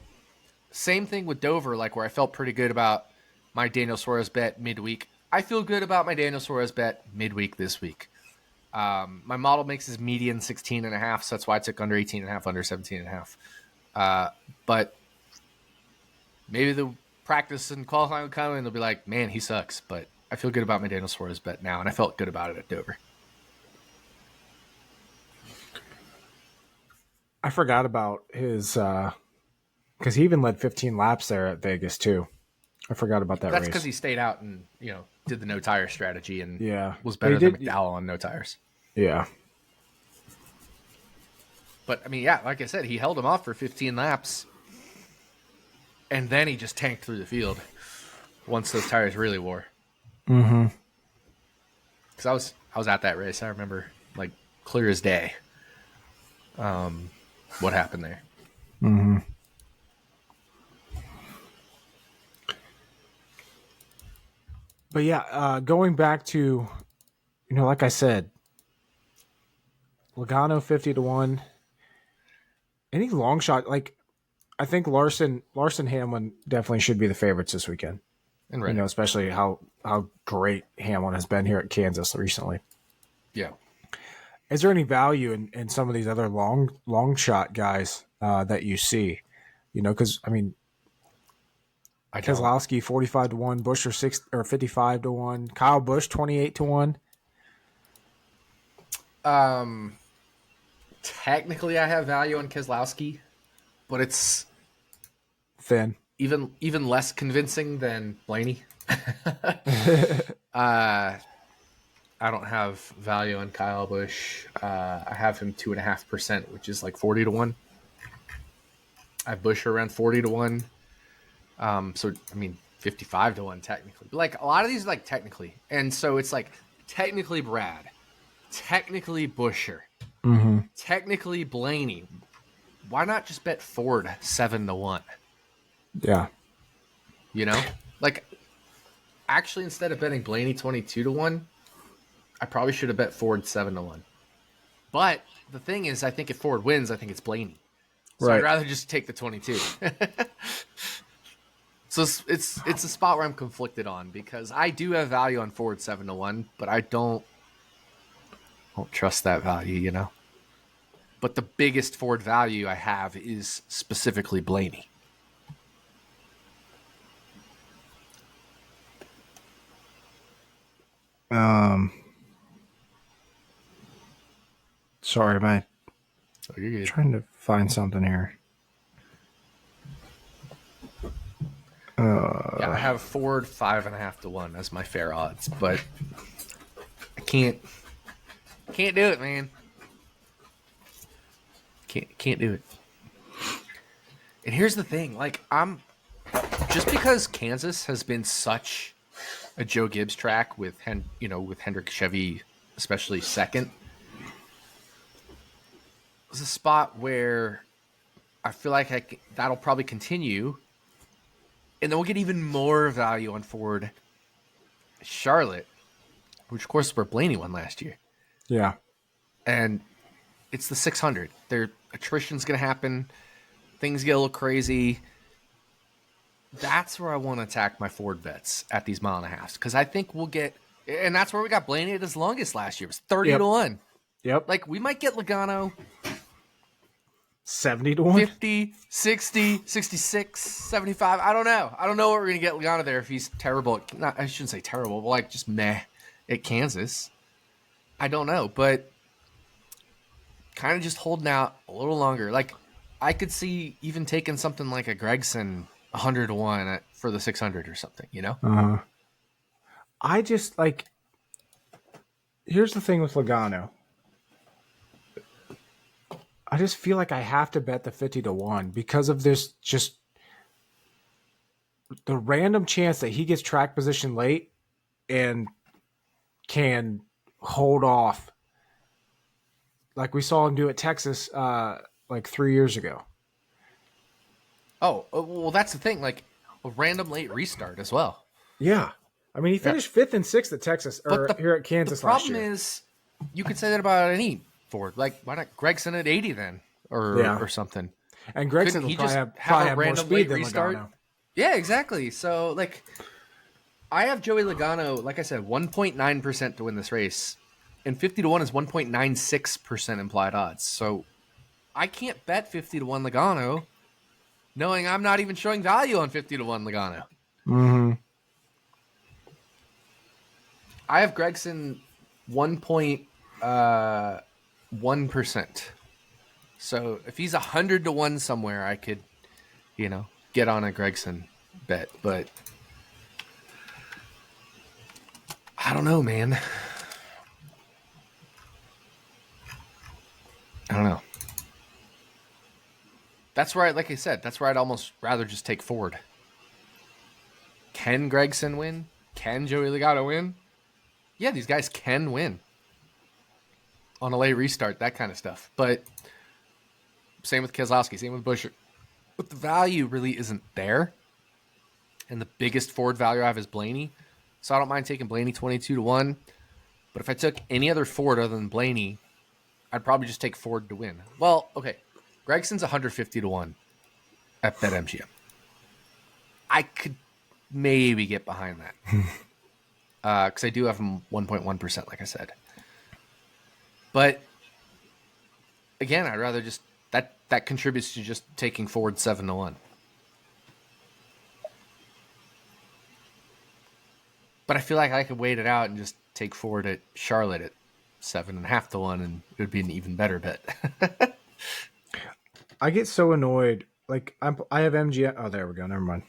same thing with Dover, like where I felt pretty good about my Daniel Suarez bet midweek. I feel good about my Daniel Suarez bet midweek this week. My model makes his median 16.5, so that's why I took under 18.5, under 17.5. But maybe the practice and qualifying will come and they'll be like, man, he sucks. But I feel good about my Daniel Suarez bet now, and I felt good about it at Dover. I forgot about his because he even led 15 laps there at Vegas too. I forgot about that. That's race. because he stayed out and did the no tire strategy and was But better he than McDowell on no tires. Yeah. But I mean, yeah, like I said, he held him off for 15 laps, and then he just tanked through the field once those tires really wore. Mm-hmm. Because I was at that race. I remember like clear as day. What happened there? Mm-hmm. But yeah, going back to, like I said, Logano 50-1. Any long shot, like I think Larson Hamlin definitely should be the favorites this weekend. And right. Especially how great Hamlin has been here at Kansas recently. Yeah. Is there any value in some of these other long shot guys that you see? Because I mean, Keselowski 45-1, Buescher 55-1, Kyle Busch 28-1. Technically, I have value on Keselowski, but it's thin, even less convincing than Blaney. I don't have value on Kyle Busch. I have him 2.5%, which is like 40-1. I have Buescher around 40-1. So I mean 55-1 technically, but like a lot of these are like technically, and so it's like technically Brad, technically Buescher, technically Blaney. Why not just bet Ford 7-1? Yeah, like actually instead of betting Blaney 22-1, I probably should have bet Ford 7-1. But the thing is, I think if Ford wins, I think it's Blaney. So right. I'd rather just take the 22. So it's a spot where I'm conflicted on because I do have value on Ford 7-1, but I don't trust that value, But the biggest Ford value I have is specifically Blaney. Sorry, am I Oh, you're good. trying to find something here? Yeah, I have Ford 5.5 to 1 as my fair odds, but I can't do it, man. Can't do it. And here's the thing, like I'm just because Kansas has been such a Joe Gibbs track with with Hendrick Chevy especially second, it's a spot where I feel like that'll probably continue, and then we'll get even more value on Ford Charlotte, which of course is where Blaney won last year. Yeah. And it's the 600. Their attrition's going to happen. Things get a little crazy. That's where I want to attack my Ford bets at these 1.5 miles, because I think we'll get, and that's where we got Blaney at his longest last year. It was 30 to 1. Yep. Like, we might get Logano 70 to 1. 50, 60, 66, 75. I don't know. I don't know what we're going to get Logano there if he's terrible. I shouldn't say terrible, but like just meh at Kansas. I don't know, but kind of just holding out a little longer. Like, I could see even taking something like a Gregson 100 to 1 for the 600 or something, you know? I just like, here's the thing with Logano. I just feel like I have to bet the 50 to 1 because of this, just the random chance that he gets track position late and can hold off, like we saw him do at Texas like 3 years ago. Oh, well, that's the thing. Like, a random late restart as well. Yeah. I mean, he finished 5th and 6th at Texas, or here at Kansas last year. The problem is, you could say that about any Ford. Like, why not Gregson at 80 then? Or something. And Gregson will probably have more speed than Logano. Yeah, exactly. So, like, I have Joey Logano, like I said, 1.9% to win this race. And 50 to 1 is 1.96% implied odds. So, I can't bet 50 to 1 Logano knowing I'm not even showing value on 50 to 1 Logano. Mm-hmm. I have Gregson 1.1%. So if he's 100 to 1 somewhere, I could, get on a Gregson bet. But I don't know, man. I don't know. That's where, like I said, that's where I'd almost rather just take Ford. Can Gregson win? Can Joey Logano win? Yeah, these guys can win on a late restart, that kind of stuff. But same with Keselowski, same with Buescher. But the value really isn't there. And the biggest Ford value I have is Blaney. So I don't mind taking Blaney 22 to 1. But if I took any other Ford other than Blaney, I'd probably just take Ford to win. Well, okay. Gregson's 150 to 1 at BetMGM. I could maybe get behind that. Because I do have him 1.1%, like I said. But again, I'd rather just that contributes to just taking Ford 7 to 1. But I feel like I could wait it out and just take Ford at Charlotte at 7.5 to 1, and it would be an even better bet. I get so annoyed. Like I have MGM. Oh, there we go. Never mind.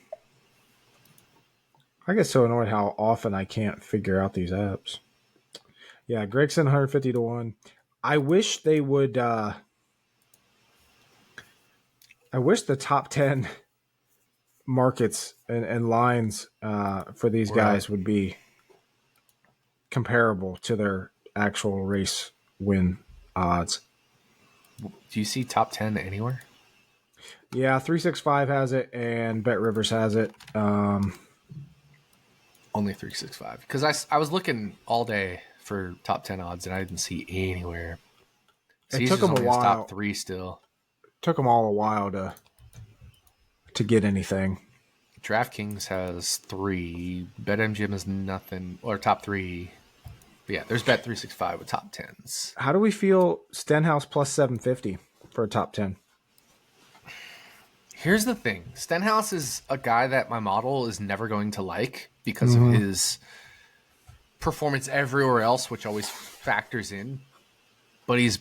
I get so annoyed how often I can't figure out these apps. Yeah, Gregson 150 to 1. I wish they would. I wish the top 10 markets and lines for these guys would be comparable to their actual race win odds. Do you see top 10 anywhere? Yeah, 365 has it and Bet Rivers has it. Only 365. Because I was looking all day for top 10 odds and I didn't see anywhere. It took them a while. Top 3 still. Took them all a while to get anything. DraftKings has 3. BetMGM has nothing. Or top 3. But yeah, there's Bet365 with top 10s. How do we feel Stenhouse plus 750 for a top 10? Here's the thing. Stenhouse is a guy that my model is never going to like because of his performance everywhere else, which always factors in. But he's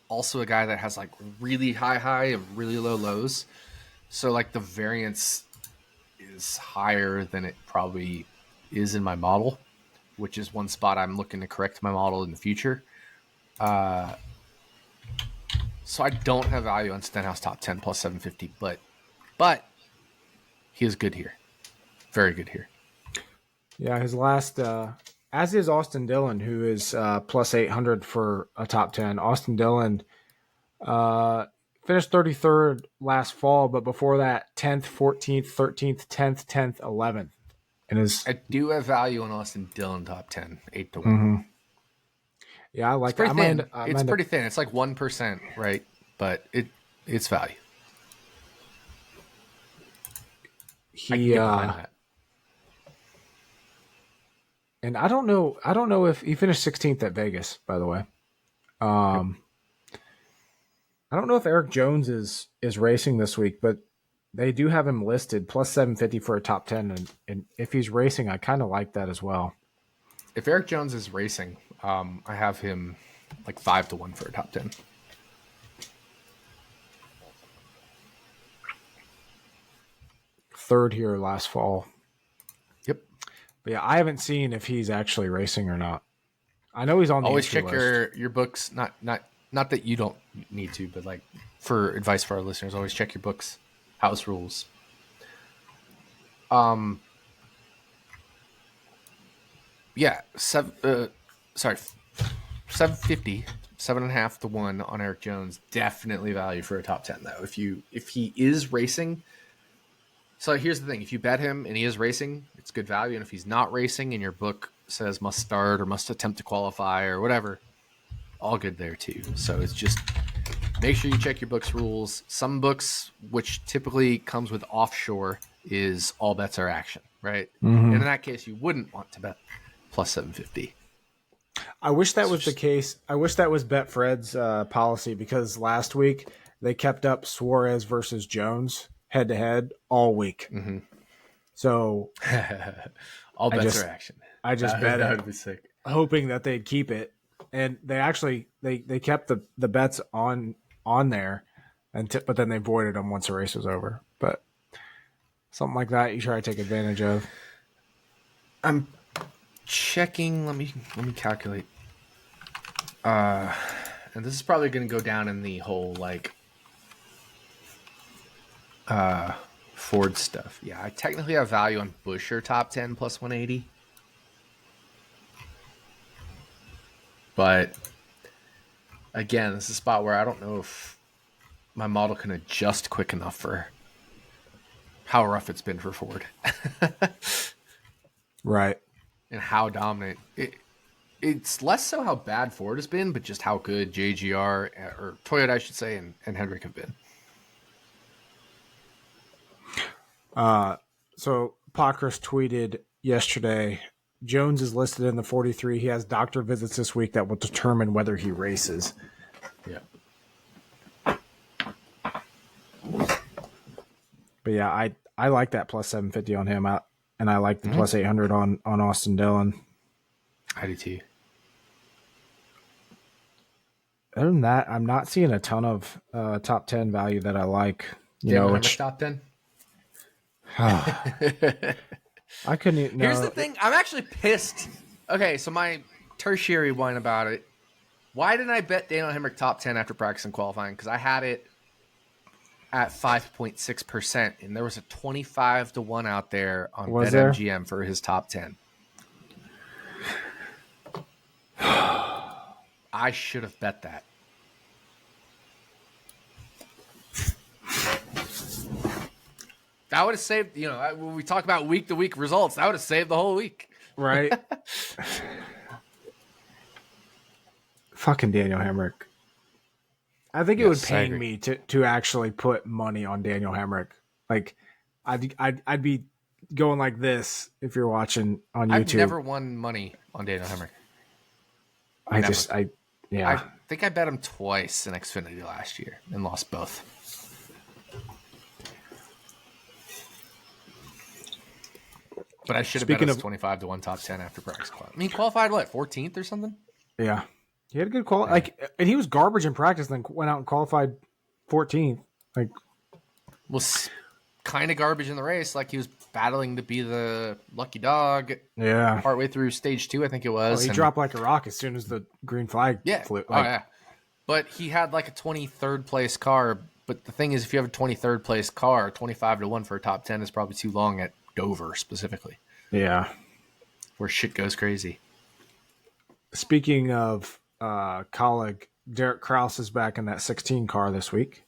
also a guy that has like really high and really low lows. So like the variance is higher than it probably is in my model, which is one spot I'm looking to correct my model in the future. So I don't have value on Stenhouse top 10 plus 750, but he is good here. Very good here. Yeah, his last, as is Austin Dillon, who is plus 800 for a top 10. Austin Dillon finished 33rd last fall, but before that, 10th, 14th, 13th, 10th, 10th, 11th. And I do have value on Austin Dillon top 10, 8 to 1. Mm-hmm. Yeah, I like it's pretty that. thin. It's pretty thin. It's like 1%, right? But it's value. He and I don't know if he finished 16th at Vegas, by the way. I don't know if Eric Jones is racing this week, but they do have him listed plus 750 for a top 10, and if he's racing, I kind of like that as well. If Eric Jones is racing, I have him like 5 to 1 for a top 10. Third here last fall. Yep. But yeah, I haven't seen if he's actually racing or not. I know he's on the always check list. your books. Not that you don't need to, but like for advice for our listeners, always check your books. House rules. Yeah, 750, 7.5 to 1 on Eric Jones. Definitely value for a top 10 though. If he is racing. So here's the thing: if you bet him and he is racing, it's good value. And if he's not racing and your book says must start or must attempt to qualify or whatever, all good there too. So it's just make sure you check your book's rules. Some books, which typically comes with offshore, is all bets are action, right? Mm-hmm. And in that case, you wouldn't want to bet plus 750. I wish that was the case. I wish that was Betfred's policy, because last week they kept up Suarez versus Jones head to head all week. Mm-hmm. So all bets are action. I just bet that it, would be sick, hoping that they'd keep it, and they actually they kept the bets on there, but then they voided them once the race was over. But something like that you try to take advantage of. I'm checking. Let me calculate. And this is probably going to go down in the whole like Ford stuff. Yeah, I technically have value on Buescher top 10 plus 180. But again, this is a spot where I don't know if my model can adjust quick enough for how rough it's been for Ford. Right. And how dominant. It's less so how bad Ford has been, but just how good JGR, or Toyota, I should say, and Hendrick have been. So Pockris tweeted yesterday, Jones is listed in the 43. He has doctor visits this week that will determine whether he races. Yeah. But yeah, I like that plus 750 on him, and I like the plus 800 on Austin Dillon. I do too. Other than that, I'm not seeing a ton of top 10 value that I like. Which top 10? I couldn't even know. Here's the thing. I'm actually pissed. Okay, so my tertiary one about it. Why didn't I bet Daniel Hemrick top 10 after practice and qualifying? Because I had it at 5.6%, and there was a 25 to 1 out there on BetMGM for his top 10. I should have bet that. That would have saved, when we talk about week-to-week results, that would have saved the whole week. Right? Fucking Daniel Hemrick. I think it would pain me to actually put money on Daniel Hemrick. Like, I'd be going like this if you're watching on YouTube. I've never won money on Daniel Hemrick. I think I bet him twice in Xfinity last year and lost both. But I should have bet us 25 to 1 top 10 after practice. I mean, qualified what, 14th or something? Yeah. He had a good qual. And he was garbage in practice, then went out and qualified 14th. Was kind of garbage in the race. Like he was battling to be the lucky dog. Yeah. Partway through stage 2, I think it was. He dropped like a rock as soon as the green flag flew. But he had like a 23rd place car. But the thing is, if you have a 23rd place car, 25 to 1 for a top 10 is probably too long at Dover specifically. Yeah. Where shit goes crazy. Speaking of colleague, Derek Kraus is back in that 16 car this week.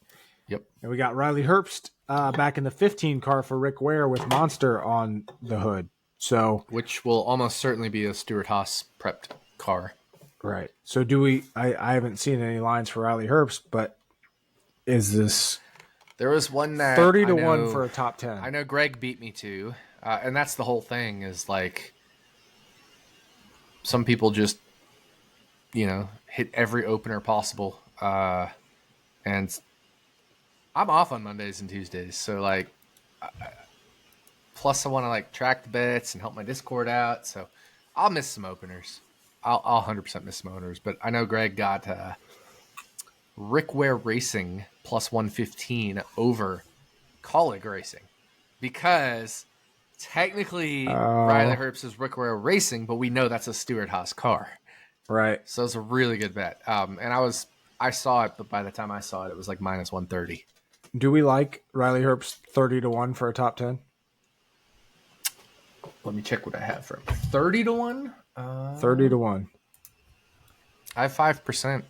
Yep. And we got Riley Herbst back in the 15 car for Rick Ware with Monster on the hood. So, which will almost certainly be a Stewart-Haas prepped car. Right. So do we, I haven't seen any lines for Riley Herbst, but is this... There was one that 30 to 1 for a top 10. I know Greg beat me to, and that's the whole thing is like some people just, hit every opener possible. And I'm off on Mondays and Tuesdays. So like, plus I want to like track the bets and help my Discord out. So I'll miss some openers. I'll 100% miss some openers, but I know Greg got Rick Ware Racing plus 115 over Colleague Racing because technically Riley Herbst is Rick Ware Racing, but we know that's a Stewart-Haas car. Right. So it's a really good bet. And I saw it, but by the time I saw it, it was like minus 130. Do we like Riley Herbst 30 to 1 for a top 10? Let me check what I have for him. 30 to 1? 30 to 1. I have 5%.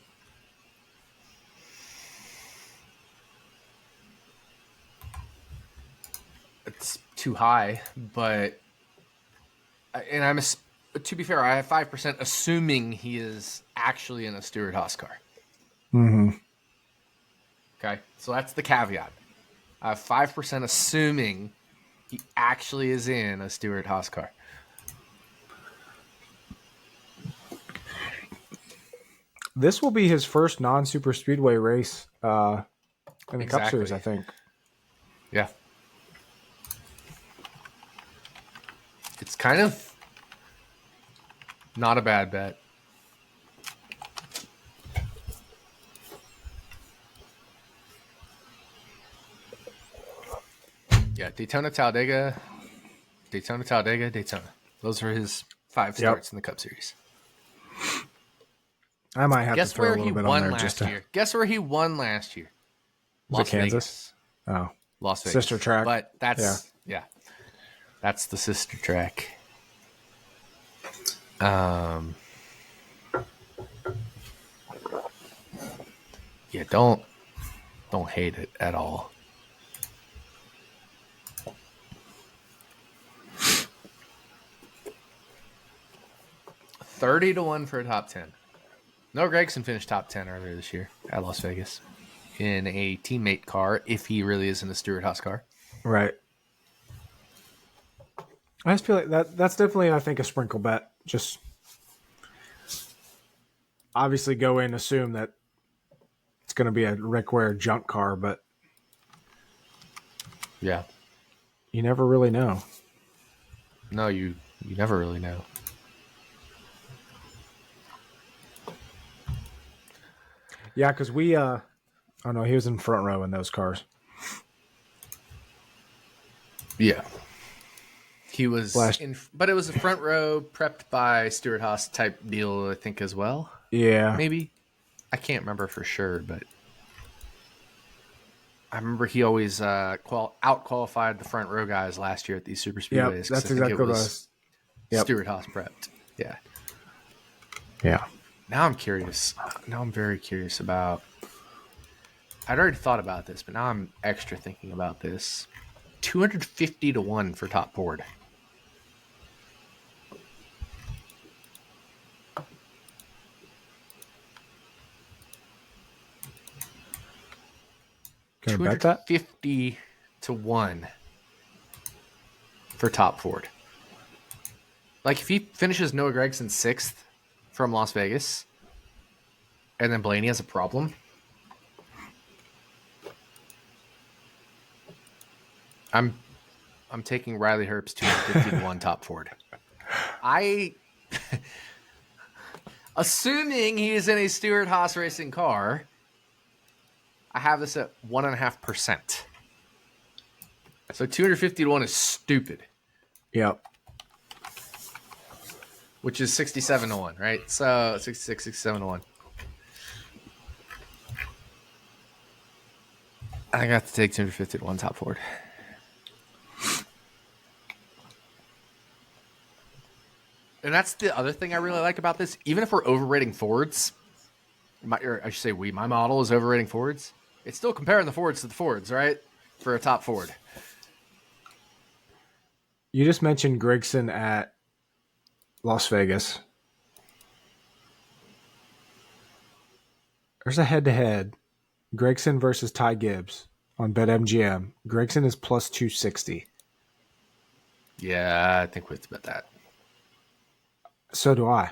It's too high, but to be fair, I have 5% assuming he is actually in a Stewart-Haas car. Mm-hmm. Okay, so that's the caveat. I have 5% assuming he actually is in a Stewart-Haas car. This will be his first non-super speedway race in the Cup Series, I think. Yeah. It's kind of not a bad bet. Yeah, Daytona, Talladega. Those are his 5 starts in the Cup Series. I might have to throw a little bit on there just to... Guess where he won last year? Las Vegas. Oh. Las Vegas. Sister track. But that's, that's the sister track. Yeah, don't hate it at all. $30 to 1 for a top 10. Noah Gragson finished top 10 earlier this year at Las Vegas in a teammate car, if he really is in a Stewart-Haas car. Right. I just feel like that's definitely, I think, a sprinkle bet. Just obviously go in, assume that it's going to be a Rick Ware junk car, but yeah, you never really know. No, you never really know. Yeah, because we, oh no, he was in front row in those cars. Yeah. He was, but it was a front row prepped by Stewart-Haas type deal, I think, as well. Yeah. Maybe. I can't remember for sure, but I remember he always out-qualified the front row guys last year at these super speedways. Yep, that's exactly what it was. Stewart-Haas prepped. Yeah. Yeah. Now I'm curious. Now I'm very curious about... I'd already thought about this, but now I'm extra thinking about this. 250 to 1 for top board. Can I bet that? 250 to 1 for top Ford. Like, if he finishes Noah Gragson 6th from Las Vegas, and then Blaney has a problem, I'm I'm taking Riley Herbst 250 to 1 top Ford. Assuming he is in a Stewart Haas racing car, I have this at 1.5%. So 250 to 1 is stupid. Yep. Which is 67 to 1, right? So 66, 67 to 1. I got to take 250 to 1 top Ford. And that's the other thing I really like about this. Even if we're overrating Fords, or I should say my model is overrating Fords. It's still comparing the Fords to the Fords, right? For a top Ford. You just mentioned Grigson at Las Vegas. There's a head-to-head. Grigson versus Ty Gibbs on BetMGM. Grigson is plus 260. Yeah, I think we have to bet that. So do I.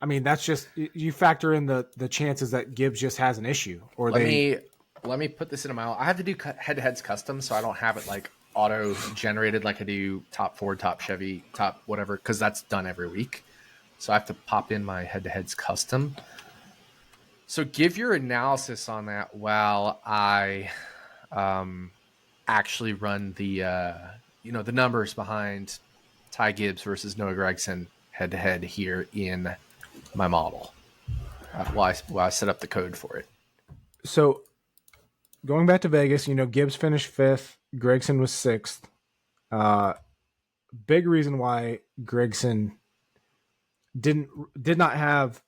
I mean, that's just, you factor in the chances that Gibbs just has an issue. Or let me put this into my own. I have to do head-to-heads custom, so I don't have it like auto-generated like I do top Ford, top Chevy, top whatever, because that's done every week. So I have to pop in my head-to-heads custom. So give your analysis on that while I actually run the the numbers behind Ty Gibbs versus Noah Gragson head-to-head here in my model while I set up the code for it. So going back to Vegas, Gibbs finished 5th. Grigson was 6th. Big reason why Grigson did not have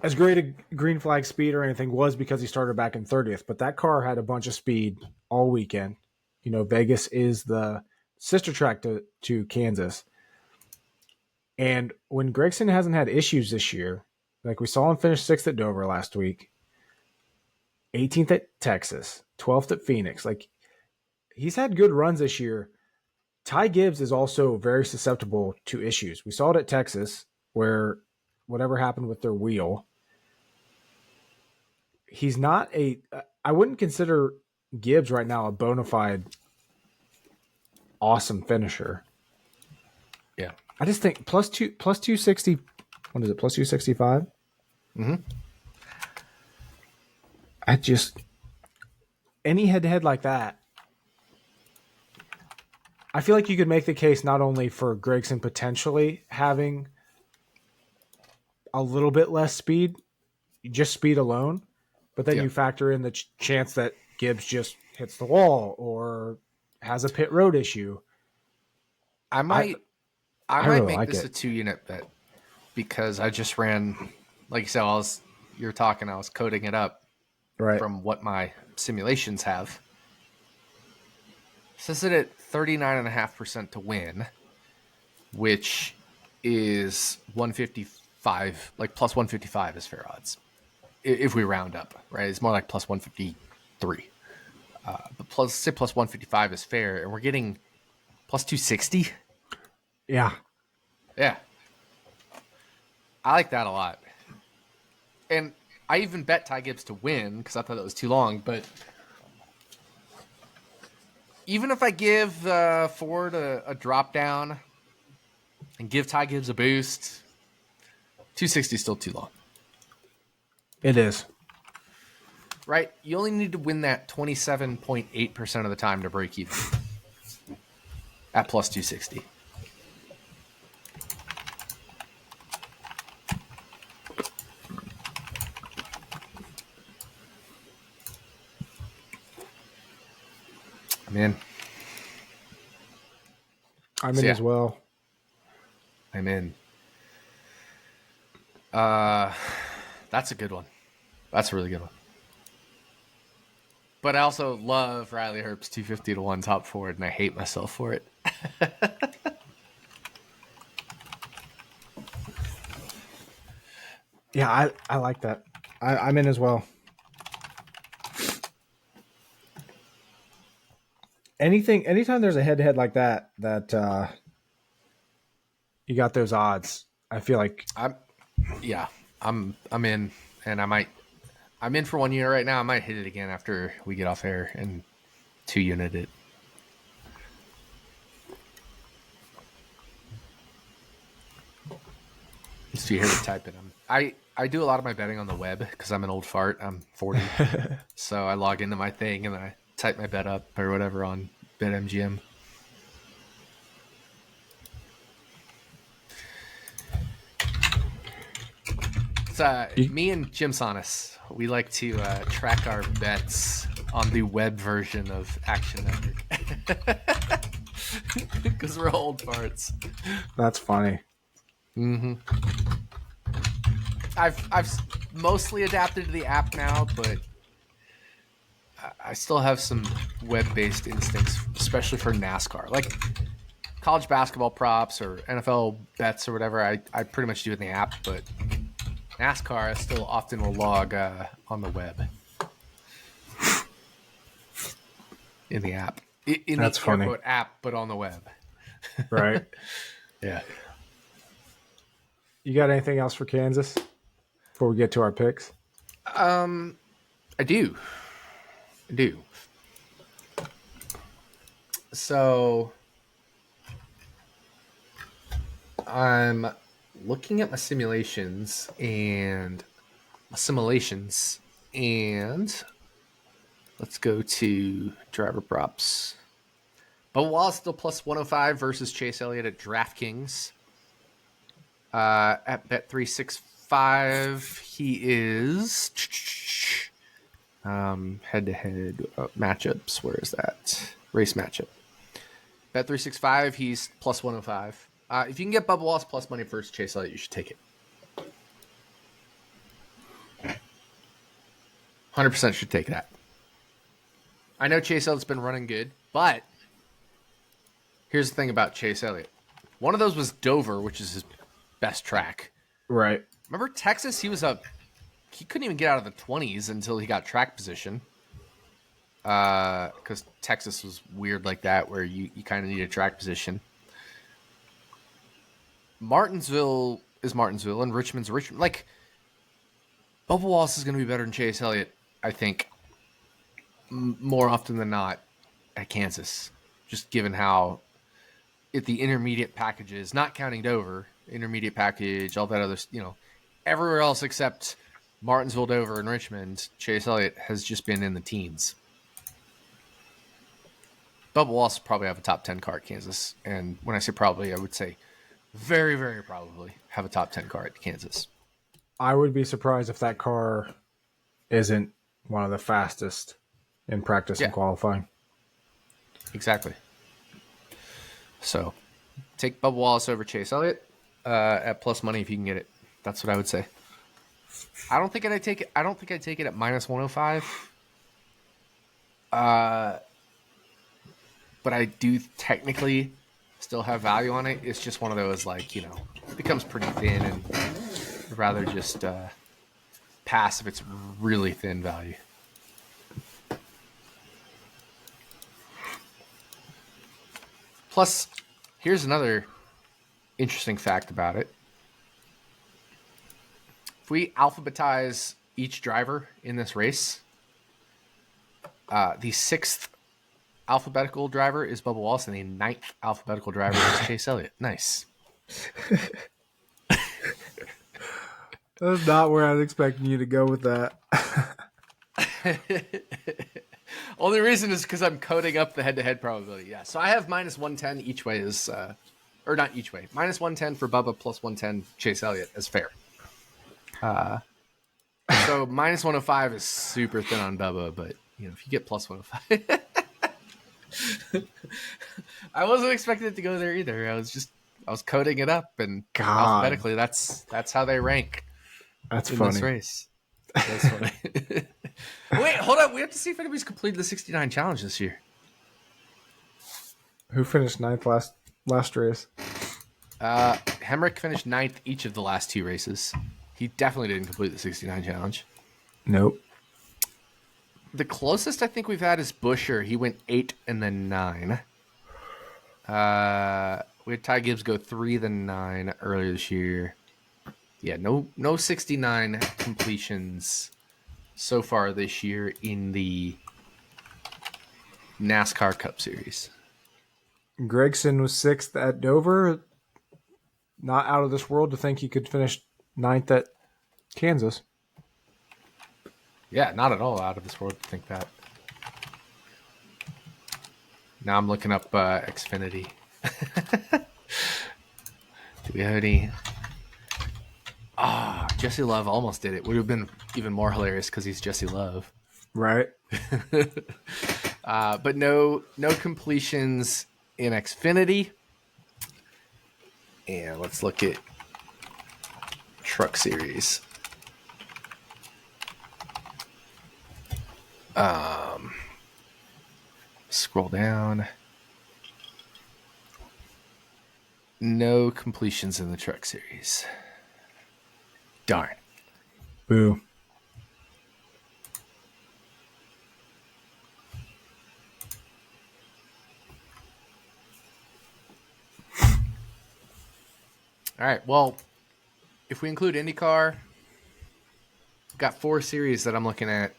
as great a green flag speed or anything was because he started back in 30th. But that car had a bunch of speed all weekend. Vegas is the sister track to Kansas. And when Grigson hasn't had issues this year, like we saw him finish 6th at Dover last week, 18th at Texas, 12th at Phoenix. Like, he's had good runs this year. Ty Gibbs is also very susceptible to issues. We saw it at Texas, where whatever happened with their wheel, he's not I wouldn't consider Gibbs right now a bona fide awesome finisher. Yeah. I just think plus 260, what is it, plus 265? Mm-hmm. Any head-to-head like that, I feel like you could make the case not only for Grigson potentially having a little bit less speed, just speed alone, but then you factor in the chance that Gibbs just hits the wall or has a pit road issue. I might really make like this it. a 2-unit bet because I just ran, like you said, I was coding it up from what my simulations have. Says it at 39.5% to win, which is 155, like plus 155 is fair odds. If we round up, right? It's more like plus 153. But plus 155 is fair, and we're getting plus 260. Yeah. Yeah. I like that a lot. And I even bet Ty Gibbs to win because I thought that was too long. But even if I give Ford a drop down and give Ty Gibbs a boost, 260 is still too long. It is. Right? You only need to win that 27.8% of the time to break even at plus 260. I'm in. I'm in as well. I'm in. That's a good one. That's a really good one. But I also love Riley Herbst 250 to 1 top Ford, and I hate myself for it. Yeah, I like that. I'm in as well. Anytime there's a head-to-head like that you got those odds, I feel like I'm in, and I'm in for 1 year right now. I might hit it again after we get off air and 2-united. So you hear me type it. I do a lot of my betting on the web because I'm an old fart. I'm 40. So I log into my thing and I type my bet up or whatever on BetMGM. It's me and Jim Sonis. We like to track our bets on the web version of Action Network because we're old farts. That's funny. Mm-hmm. I've mostly adapted to the app now, but I still have some web-based instincts, especially for NASCAR. Like college basketball props or NFL bets or whatever, I pretty much do it in the app, but NASCAR I still often will log on the web. In the app. In That's the funny. air quote app, but on the web. Right. Yeah. You got anything else for Kansas before we get to our picks? I do. So I'm looking at my simulations and let's go to driver props. But Wallace still plus 105 versus Chase Elliott at DraftKings. At Bet365, he is head-to-head matchups. Where is that? Race matchup. Bet365, he's plus 105. If you can get Bubba Wallace plus money versus Chase Elliott, you should take it. 100% should take that. I know Chase Elliott's been running good, but here's the thing about Chase Elliott. One of those was Dover, which is his best track. Right. Remember Texas? He couldn't even get out of the 20s until he got track position. Because Texas was weird like that, where you kind of need a track position. Martinsville is Martinsville, and Richmond's Richmond. Like, Bubba Wallace is going to be better than Chase Elliott, I think, more often than not at Kansas. Just given how the intermediate packages, not counting Dover, intermediate package, all that other, everywhere else except Martinsville, Dover, and Richmond, Chase Elliott has just been in the teens. Bubba Wallace will probably have a top 10 car at Kansas. And when I say probably, I would say very, very probably have a top 10 car at Kansas. I would be surprised if that car isn't one of the fastest in practice and qualifying. Exactly. So take Bubba Wallace over Chase Elliott at plus money if you can get it. That's what I would say. I don't think I'd take it. I don't think I'd take it at minus 105. But I do technically still have value on it. It's just one of those, it becomes pretty thin, and I'd rather just pass if it's really thin value. Plus, here's another interesting fact about it. If we alphabetize each driver in this race, the 6th alphabetical driver is Bubba Wallace, and the 9th alphabetical driver is Chase Elliott. Nice. That's not where I was expecting you to go with that. Only reason is because I'm coding up the head-to-head probability. Yeah, so I have minus 110 each way is, or not each way. Minus 110 for Bubba, plus 110 Chase Elliott as fair. So minus 105 is super thin on Bubba, but if you get plus 105, I wasn't expecting it to go there either. I was coding it up, and alphabetically, that's how they rank. That's in funny. This race. That's funny. Wait, hold on. We have to see if anybody's completed the 69 challenge this year. Who finished 9th last race? Hemrick finished 9th each of the last 2 races. He definitely didn't complete the 69 challenge. Nope. The closest I think we've had is Busher. He went 8 and then 9. We had Ty Gibbs go 3 then 9 earlier this year. Yeah, no 69 completions so far this year in the NASCAR Cup Series. Gregson was 6th at Dover. Not out of this world to think he could finish 9th at Kansas. Yeah, not at all out of this world to think that. Now I'm looking up Xfinity. Do we have any? Jesse Love almost did it. Would have been even more hilarious because he's Jesse Love. Right. But no completions in Xfinity. And let's look at Truck Series. Scroll down. No completions in the Truck Series. Darn. Boo. All right. Well, if we include IndyCar, we've got 4 series that I'm looking at.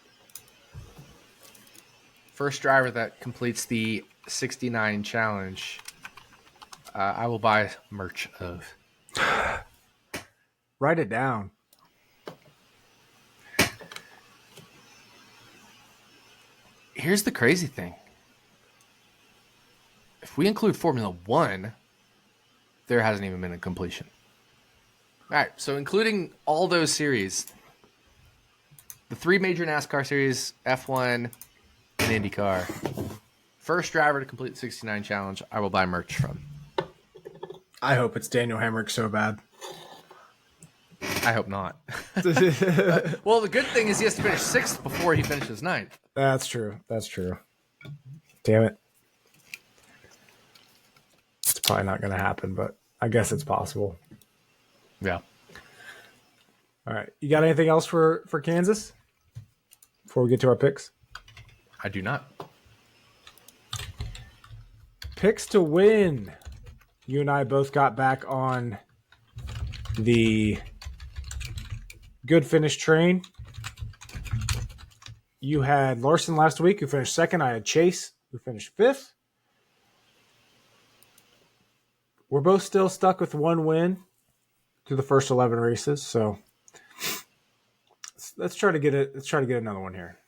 First driver that completes the 69 challenge, I will buy merch of. Write it down. Here's the crazy thing. If we include Formula One, there hasn't even been a completion. All right, so including all those series, the 3 major NASCAR series, F1 and IndyCar, first driver to complete the 69 challenge, I will buy merch from. I hope it's Daniel Hemrick so bad. I hope not. Well, the good thing is he has to finish 6th before he finishes 9th. That's true. Damn it. It's probably not going to happen, but I guess it's possible. Yeah. All right. You got anything else for Kansas before we get to our picks? I do not. Picks to win. You and I both got back on the good finish train. You had Larson last week, who finished 2nd. I had Chase, who finished 5th. We're both still stuck with 1 win through the first 11 races, so let's try to get it. Let's try to get another one here.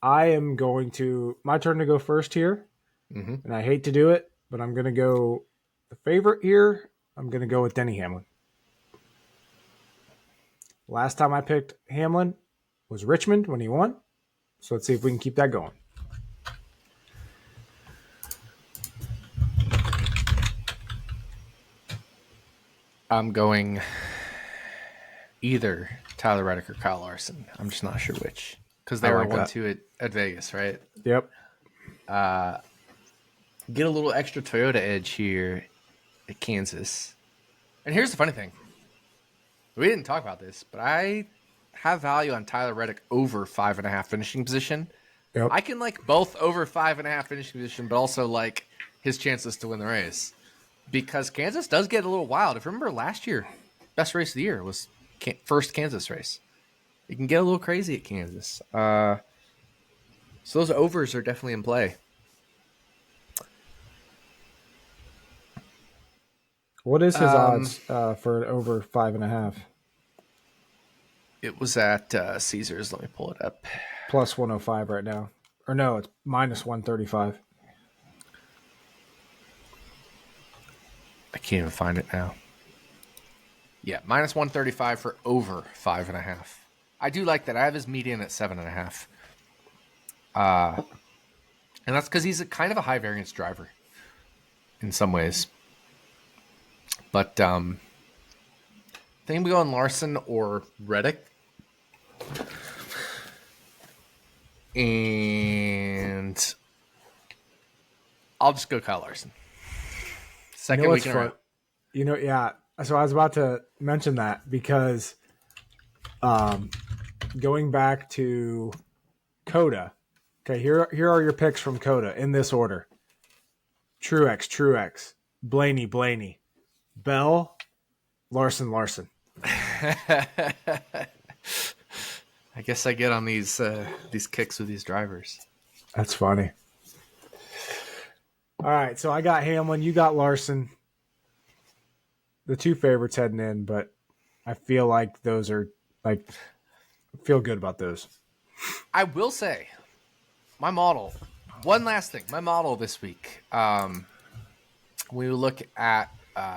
I am going to my turn to go first here, and I hate to do it, but I'm going to go the favorite here. I'm going to go with Denny Hamlin. Last time I picked Hamlin was Richmond when he won, so let's see if we can keep that going. I'm going either Tyler Reddick or Kyle Larson. I'm just not sure which. Because they were 1-2 at Vegas, right? Yep. Get a little extra Toyota edge here at Kansas. And here's the funny thing. We didn't talk about this, but I have value on Tyler Reddick over 5.5 finishing position. Yep. I can like both over 5.5 finishing position, but also like his chances to win the race. Because Kansas does get a little wild. If you remember last year, best race of the year was first Kansas race. It can get a little crazy at Kansas. So those overs are definitely in play. What is his odds for over 5.5? It was at Caesars. Let me pull it up. Plus 105 right now. Or no, it's minus 135. I can't even find it now. Yeah, minus 135 for over 5.5. I do like that. I have his median at 7.5. And that's because he's kind of a high variance driver in some ways. But I think we go on Larson or Reddick. And I'll just go Kyle Larson. Second week in a row. Yeah. So I was about to mention that because going back to Coda. Okay, here are your picks from Coda in this order. Truex, Blaney, Bell, Larson. I guess I get on these kicks with these drivers. That's funny. All right, so I got Hamlin, you got Larson. The two favorites heading in, but I feel like those are like feel good about those. I will say, my model. One last thing, my model this week. When we look at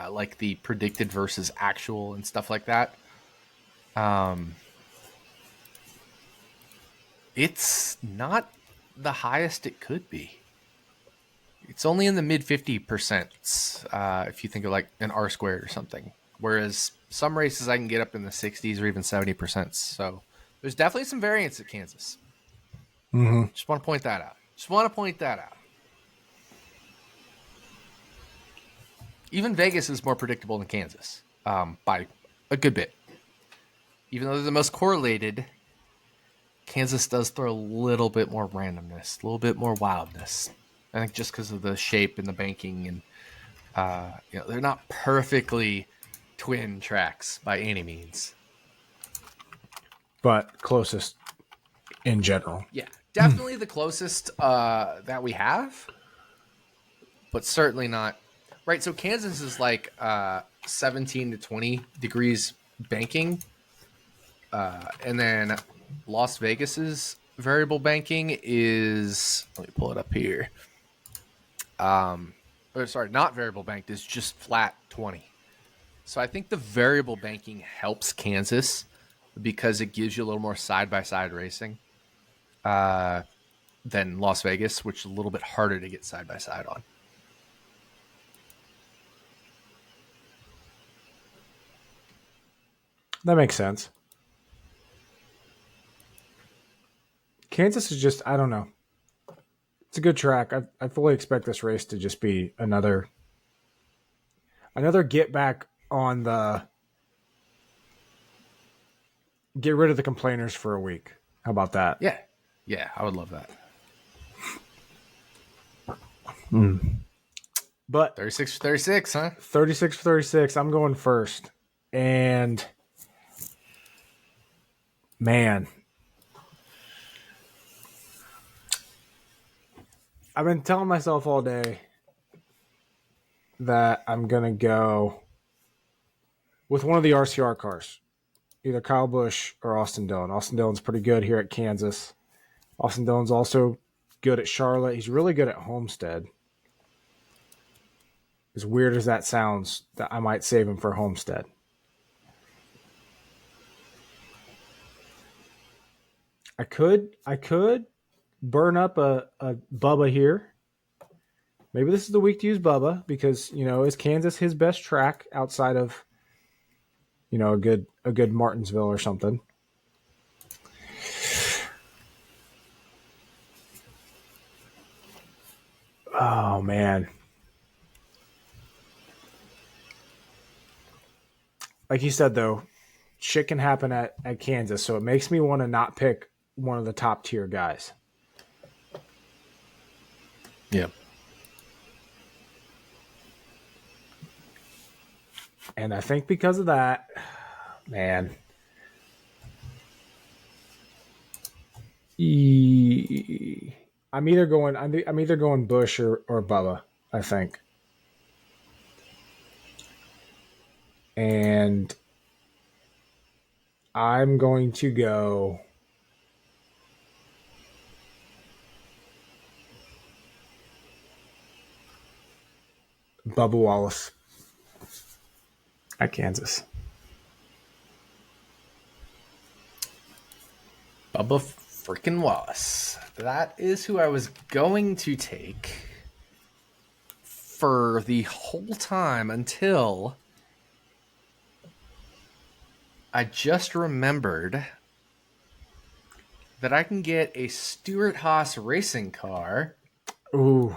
like the predicted versus actual and stuff like that, it's not the highest it could be. It's only in the mid 50%, if you think of like an R squared or something. Whereas some races I can get up in the 60s or even 70%. So there's definitely some variance at Kansas. Mm-hmm. Just want to point that out. Even Vegas is more predictable than Kansas by a good bit. Even though they're the most correlated, Kansas does throw a little bit more randomness, a little bit more wildness. I think just because of the shape and the banking, and they're not perfectly twin tracks by any means. But closest in general. Yeah, definitely the closest that we have, but certainly not. Right, so Kansas is like 17 to 20 degrees banking, and then Las Vegas's variable banking is, let me pull it up here. Not variable banked, is just flat 20. So I think the variable banking helps Kansas because it gives you a little more side-by-side racing than Las Vegas, which is a little bit harder to get side-by-side on. That makes sense. Kansas is just, I don't know. It's a good track. I fully expect this race to just be another get back on the get rid of the complainers for a week. How about that? Yeah, I would love that. But 36 for 36, huh? 36 for 36. I'm going first. And man, I've been telling myself all day that I'm going to go with one of the RCR cars, either Kyle Busch or Austin Dillon. Austin Dillon's pretty good here at Kansas. Austin Dillon's also good at Charlotte. He's really good at Homestead. As weird as that sounds, that I might save him for Homestead. I could burn up a Bubba here. Maybe this is the week to use Bubba because, is Kansas his best track outside of, a good Martinsville or something. Oh, man. Like you said, though, shit can happen at Kansas, so it makes me want to not pick one of the top tier guys. Yeah. And I think because of that, man, I'm either going Bush or Bubba, I think. And I'm going to go Bubba Wallace at Kansas. Bubba freaking Wallace. That is who I was going to take for the whole time until I just remembered that I can get a Stewart-Haas racing car. Ooh.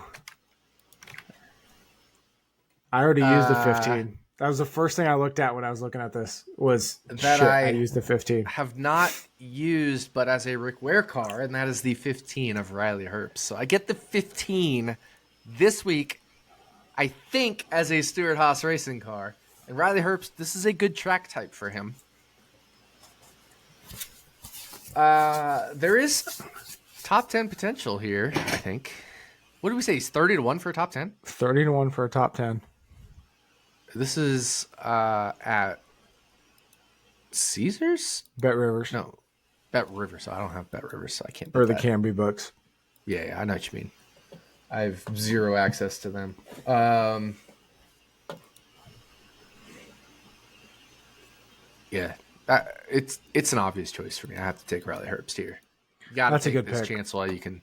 I already used the 15. That was the first thing I looked at when I was looking at this was that I used the 15. Have not used, but as a Rick Ware car, and that is the 15 of Riley Herbst. So I get the 15 this week, I think, as a Stewart-Haas racing car. And Riley Herbst, this is a good track type for him. There is top 10 potential here, I think. What did we say? He's 30-1 for a top 10? 30-1 for a top 10. This is at Caesars? Bet Rivers. No, Bet Rivers. I don't have Bet Rivers, so I can't bet Or the that. Canby books. Yeah, I know what you mean. I have zero access to them. Yeah, it's an obvious choice for me. I have to take Riley Herbst here. You gotta That's a take good this pick. chance while you can.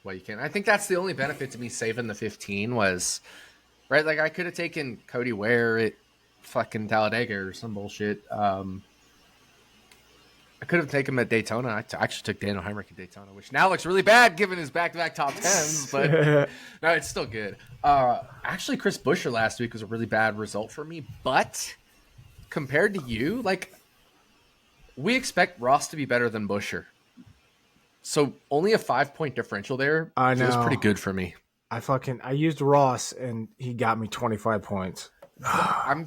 I think that's the only benefit to me saving the 15 was, right? Like I could have taken Cody Ware at fucking Talladega or some bullshit. I could have taken him at Daytona. I actually took Daniel Heinrich at Daytona, which now looks really bad given his back-to-back top 10s, but no, it's still good. Actually, Chris Buescher last week was a really bad result for me, but compared to you, like, we expect Ross to be better than Buescher. So only a 5-point differential there feels pretty good for me. I used Ross and he got me 25 points. I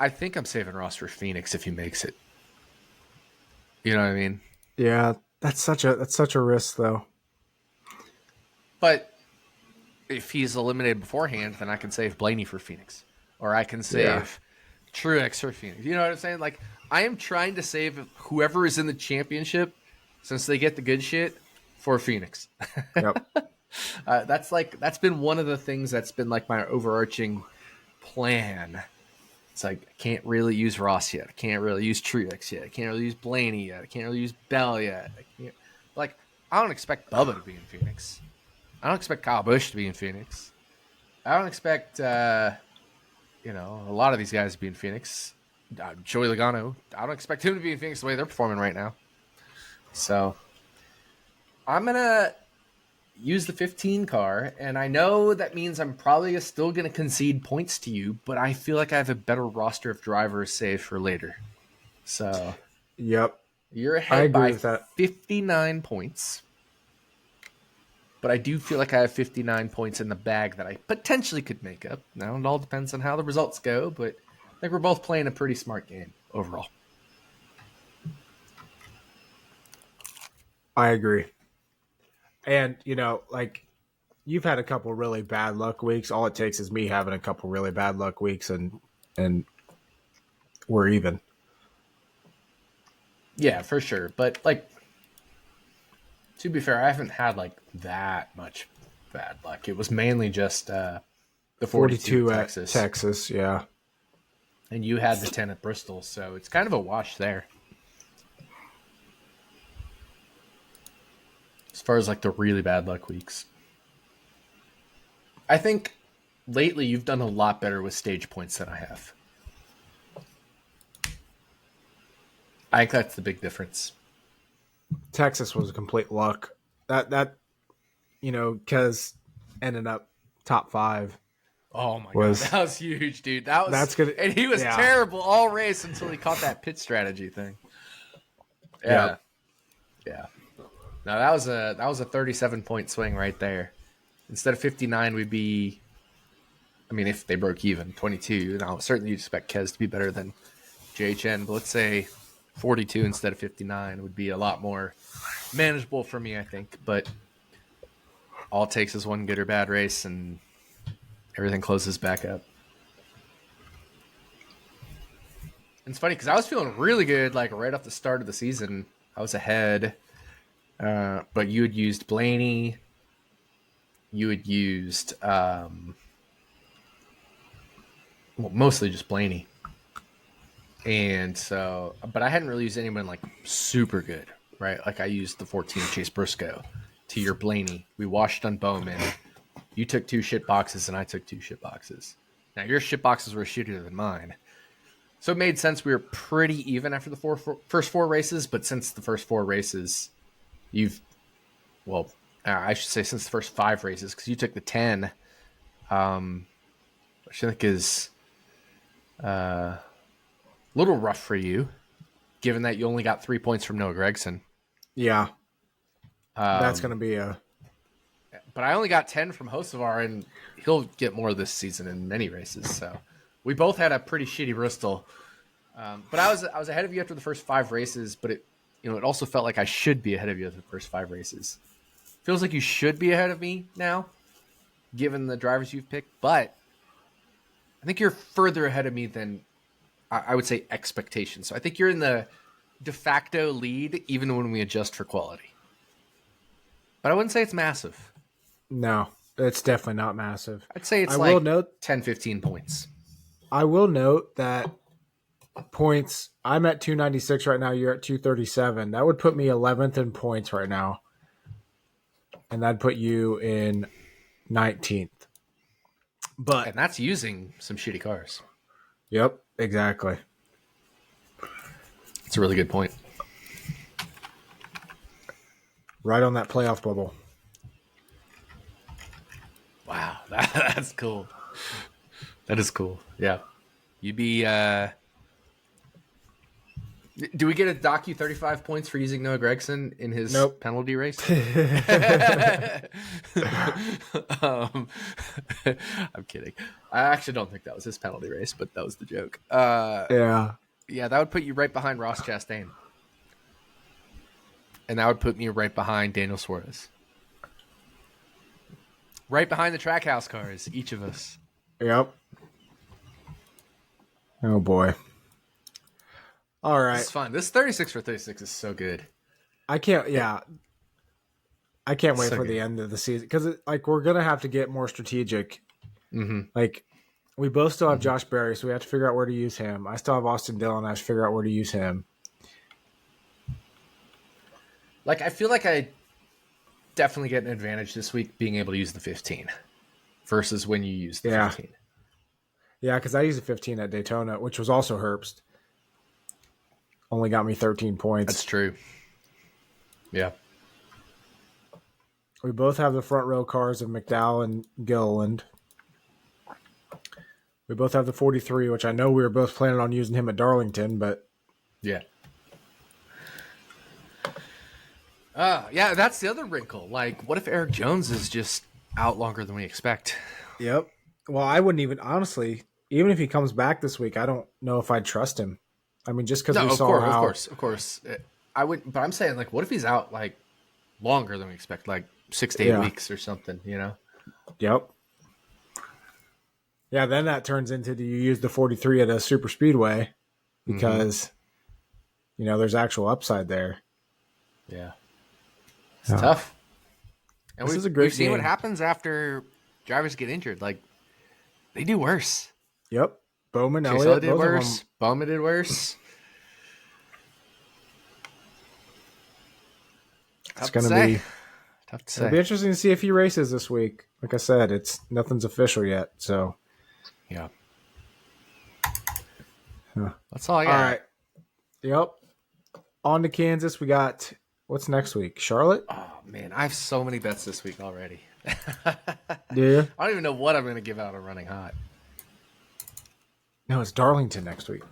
think I'm saving Ross for Phoenix if he makes it. You know what I mean? Yeah, that's such a risk though. But if he's eliminated beforehand, then I can save Blaney for Phoenix. Or I can save Truex for Phoenix. You know what I'm saying? Like, I am trying to save whoever is in the championship, since they get the good shit, for Phoenix. Yep. That's been one of the things that's been like my overarching plan. It's like, I can't really use Ross yet. I can't really use Truex yet. I can't really use Blaney yet. I can't really use Bell yet. I don't expect Bubba to be in Phoenix. I don't expect Kyle Busch to be in Phoenix. I don't expect, a lot of these guys to be in Phoenix. Joey Logano, I don't expect him to be in Phoenix the way they're performing right now. So I'm going to use the 15 car, and I know that means I'm probably still going to concede points to you, but I feel like I have a better roster of drivers saved for later. So yep, you're ahead by 59 points, but I do feel like I have 59 points in the bag that I potentially could make up. Now it all depends on how the results go, but I think we're both playing a pretty smart game overall. I agree. And, you've had a couple really bad luck weeks. All it takes is me having a couple really bad luck weeks and we're even. Yeah, for sure. But, to be fair, I haven't had, that much bad luck. It was mainly just the 42 at Texas. Texas, yeah. And you had the 10 at Bristol, so it's kind of a wash there. As far as the really bad luck weeks. I think lately you've done a lot better with stage points than I have. I think that's the big difference. Texas was a complete luck. That Kez ended up top 5. Oh my god, that was huge, dude. That's good. And he was terrible all race until he caught that pit strategy thing. Yeah. Now that was a 37-point swing right there. Instead of 59, we'd be, if they broke even, 22. Now certainly you'd expect Kez to be better than JHN, but let's say 42 instead of 59 would be a lot more manageable for me, I think. But all it takes is one good or bad race, and everything closes back up. And it's funny because I was feeling really good, right off the start of the season. I was ahead. But you had used Blaney. You had used mostly just Blaney. And so, but I hadn't really used anyone super good, right? I used the 14 Chase Briscoe to your Blaney. We washed on Bowman. You took 2 shit boxes and I took 2 shit boxes. Now your shit boxes were shittier than mine. So it made sense. We were pretty even after the first 4 races, but since the first 4 races, I should say since the first 5 races, because you took the 10, which I think is a little rough for you, given that you only got 3 points from Noah Gragson. Yeah. That's going to be But I only got 10 from Hocevar, and he'll get more this season in many races. So we both had a pretty shitty Bristol. But I was ahead of you after the first 5 races, but it also felt like I should be ahead of you after the first 5 races. Feels like you should be ahead of me now. given the drivers you've picked, but I think you're further ahead of me than I would say expectations. So I think you're in the de facto lead, even when we adjust for quality. But I wouldn't say it's massive. No, it's definitely not massive. I'd say it's will note 10, 15 points. I will note that points, I'm at 296 right now. You're at 237. That would put me 11th in points right now. And that'd put you in 19th. And that's using some shitty cars. Yep, exactly. It's a really good point. Right on that playoff bubble. Wow, that's cool. That is cool. Yeah. You'd be... Do we get a docu 35 points for using Noah Gragson in his penalty race? I'm kidding. I actually don't think that was his penalty race, but that was the joke. Yeah, that would put you right behind Ross Chastain. And that would put me right behind Daniel Suarez. Right behind the Trackhouse cars, each of us. Yep. Oh, boy. All right. It's fun. This 36 for 36 is so good. I can't wait for the end of the season because we're going to have to get more strategic. Mm-hmm. Like, we both still have Josh Berry, so we have to figure out where to use him. I still have Austin Dillon. I have to figure out where to use him. Like, I feel like I definitely get an advantage this week being able to use the 15 versus when you use the 15. Yeah, because I used the 15 at Daytona, which was also Herbst. Only got me 13 points. That's true. Yeah. We both have the front row cars of McDowell and Gilliland. We both have the 43, which I know we were both planning on using him at Darlington, but... Yeah. Yeah, that's the other wrinkle. Like, what if Eric Jones is just out longer than we expect? Yep. Well, I wouldn't even... Honestly, even if he comes back this week, I don't know if I'd trust him. I mean, just because we saw how... Of course. I would, but I'm saying, like, what if he's out, like, longer than we expect? Like, 6 to 8 weeks or something, you know? Yep. Yeah, then that turns into do you use the 43 at a super speedway because, there's actual upside there. Yeah. It's tough. And this is a great we've seen game. what happens after drivers get injured. Like, they do worse. Yep. Bowman, Chase Elliott did worse. Bowman did worse. It's going to be tough to say. It'll be interesting to see if he races this week. Like I said, nothing's official yet. So, yeah. That's all I got. All right. Yep. On to Kansas. We got what's next week? Charlotte? Oh man, I have so many bets this week already. Do you? I don't even know what I'm going to give out on Running Hot. No, it's Darlington next week.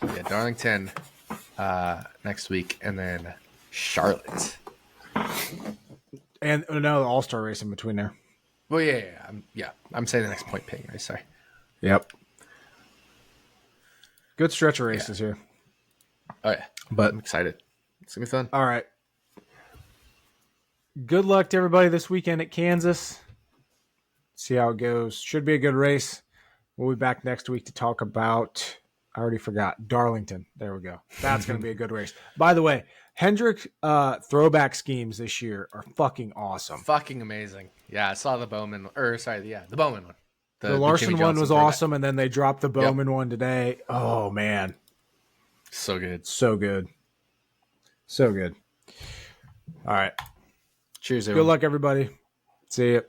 Yeah, Darlington next week, and then Charlotte. And no, the All-Star race in between there. Well, I'm saying the next point paying race. Sorry. Yep. Good stretch of races here. Oh yeah, but I'm excited. It's gonna be fun. All right. Good luck to everybody this weekend at Kansas. See how it goes. Should be a good race. We'll be back next week to talk about, I already forgot, Darlington. There we go. That's going to be a good race. By the way, Hendrick throwback schemes this year are fucking awesome. Fucking amazing. Yeah, I saw the Bowman, the Bowman one. The Larson one was awesome, and then they dropped the Bowman one today. Oh, man. So good. So good. So good. All right. Cheers, everyone. Good luck, everybody. See you.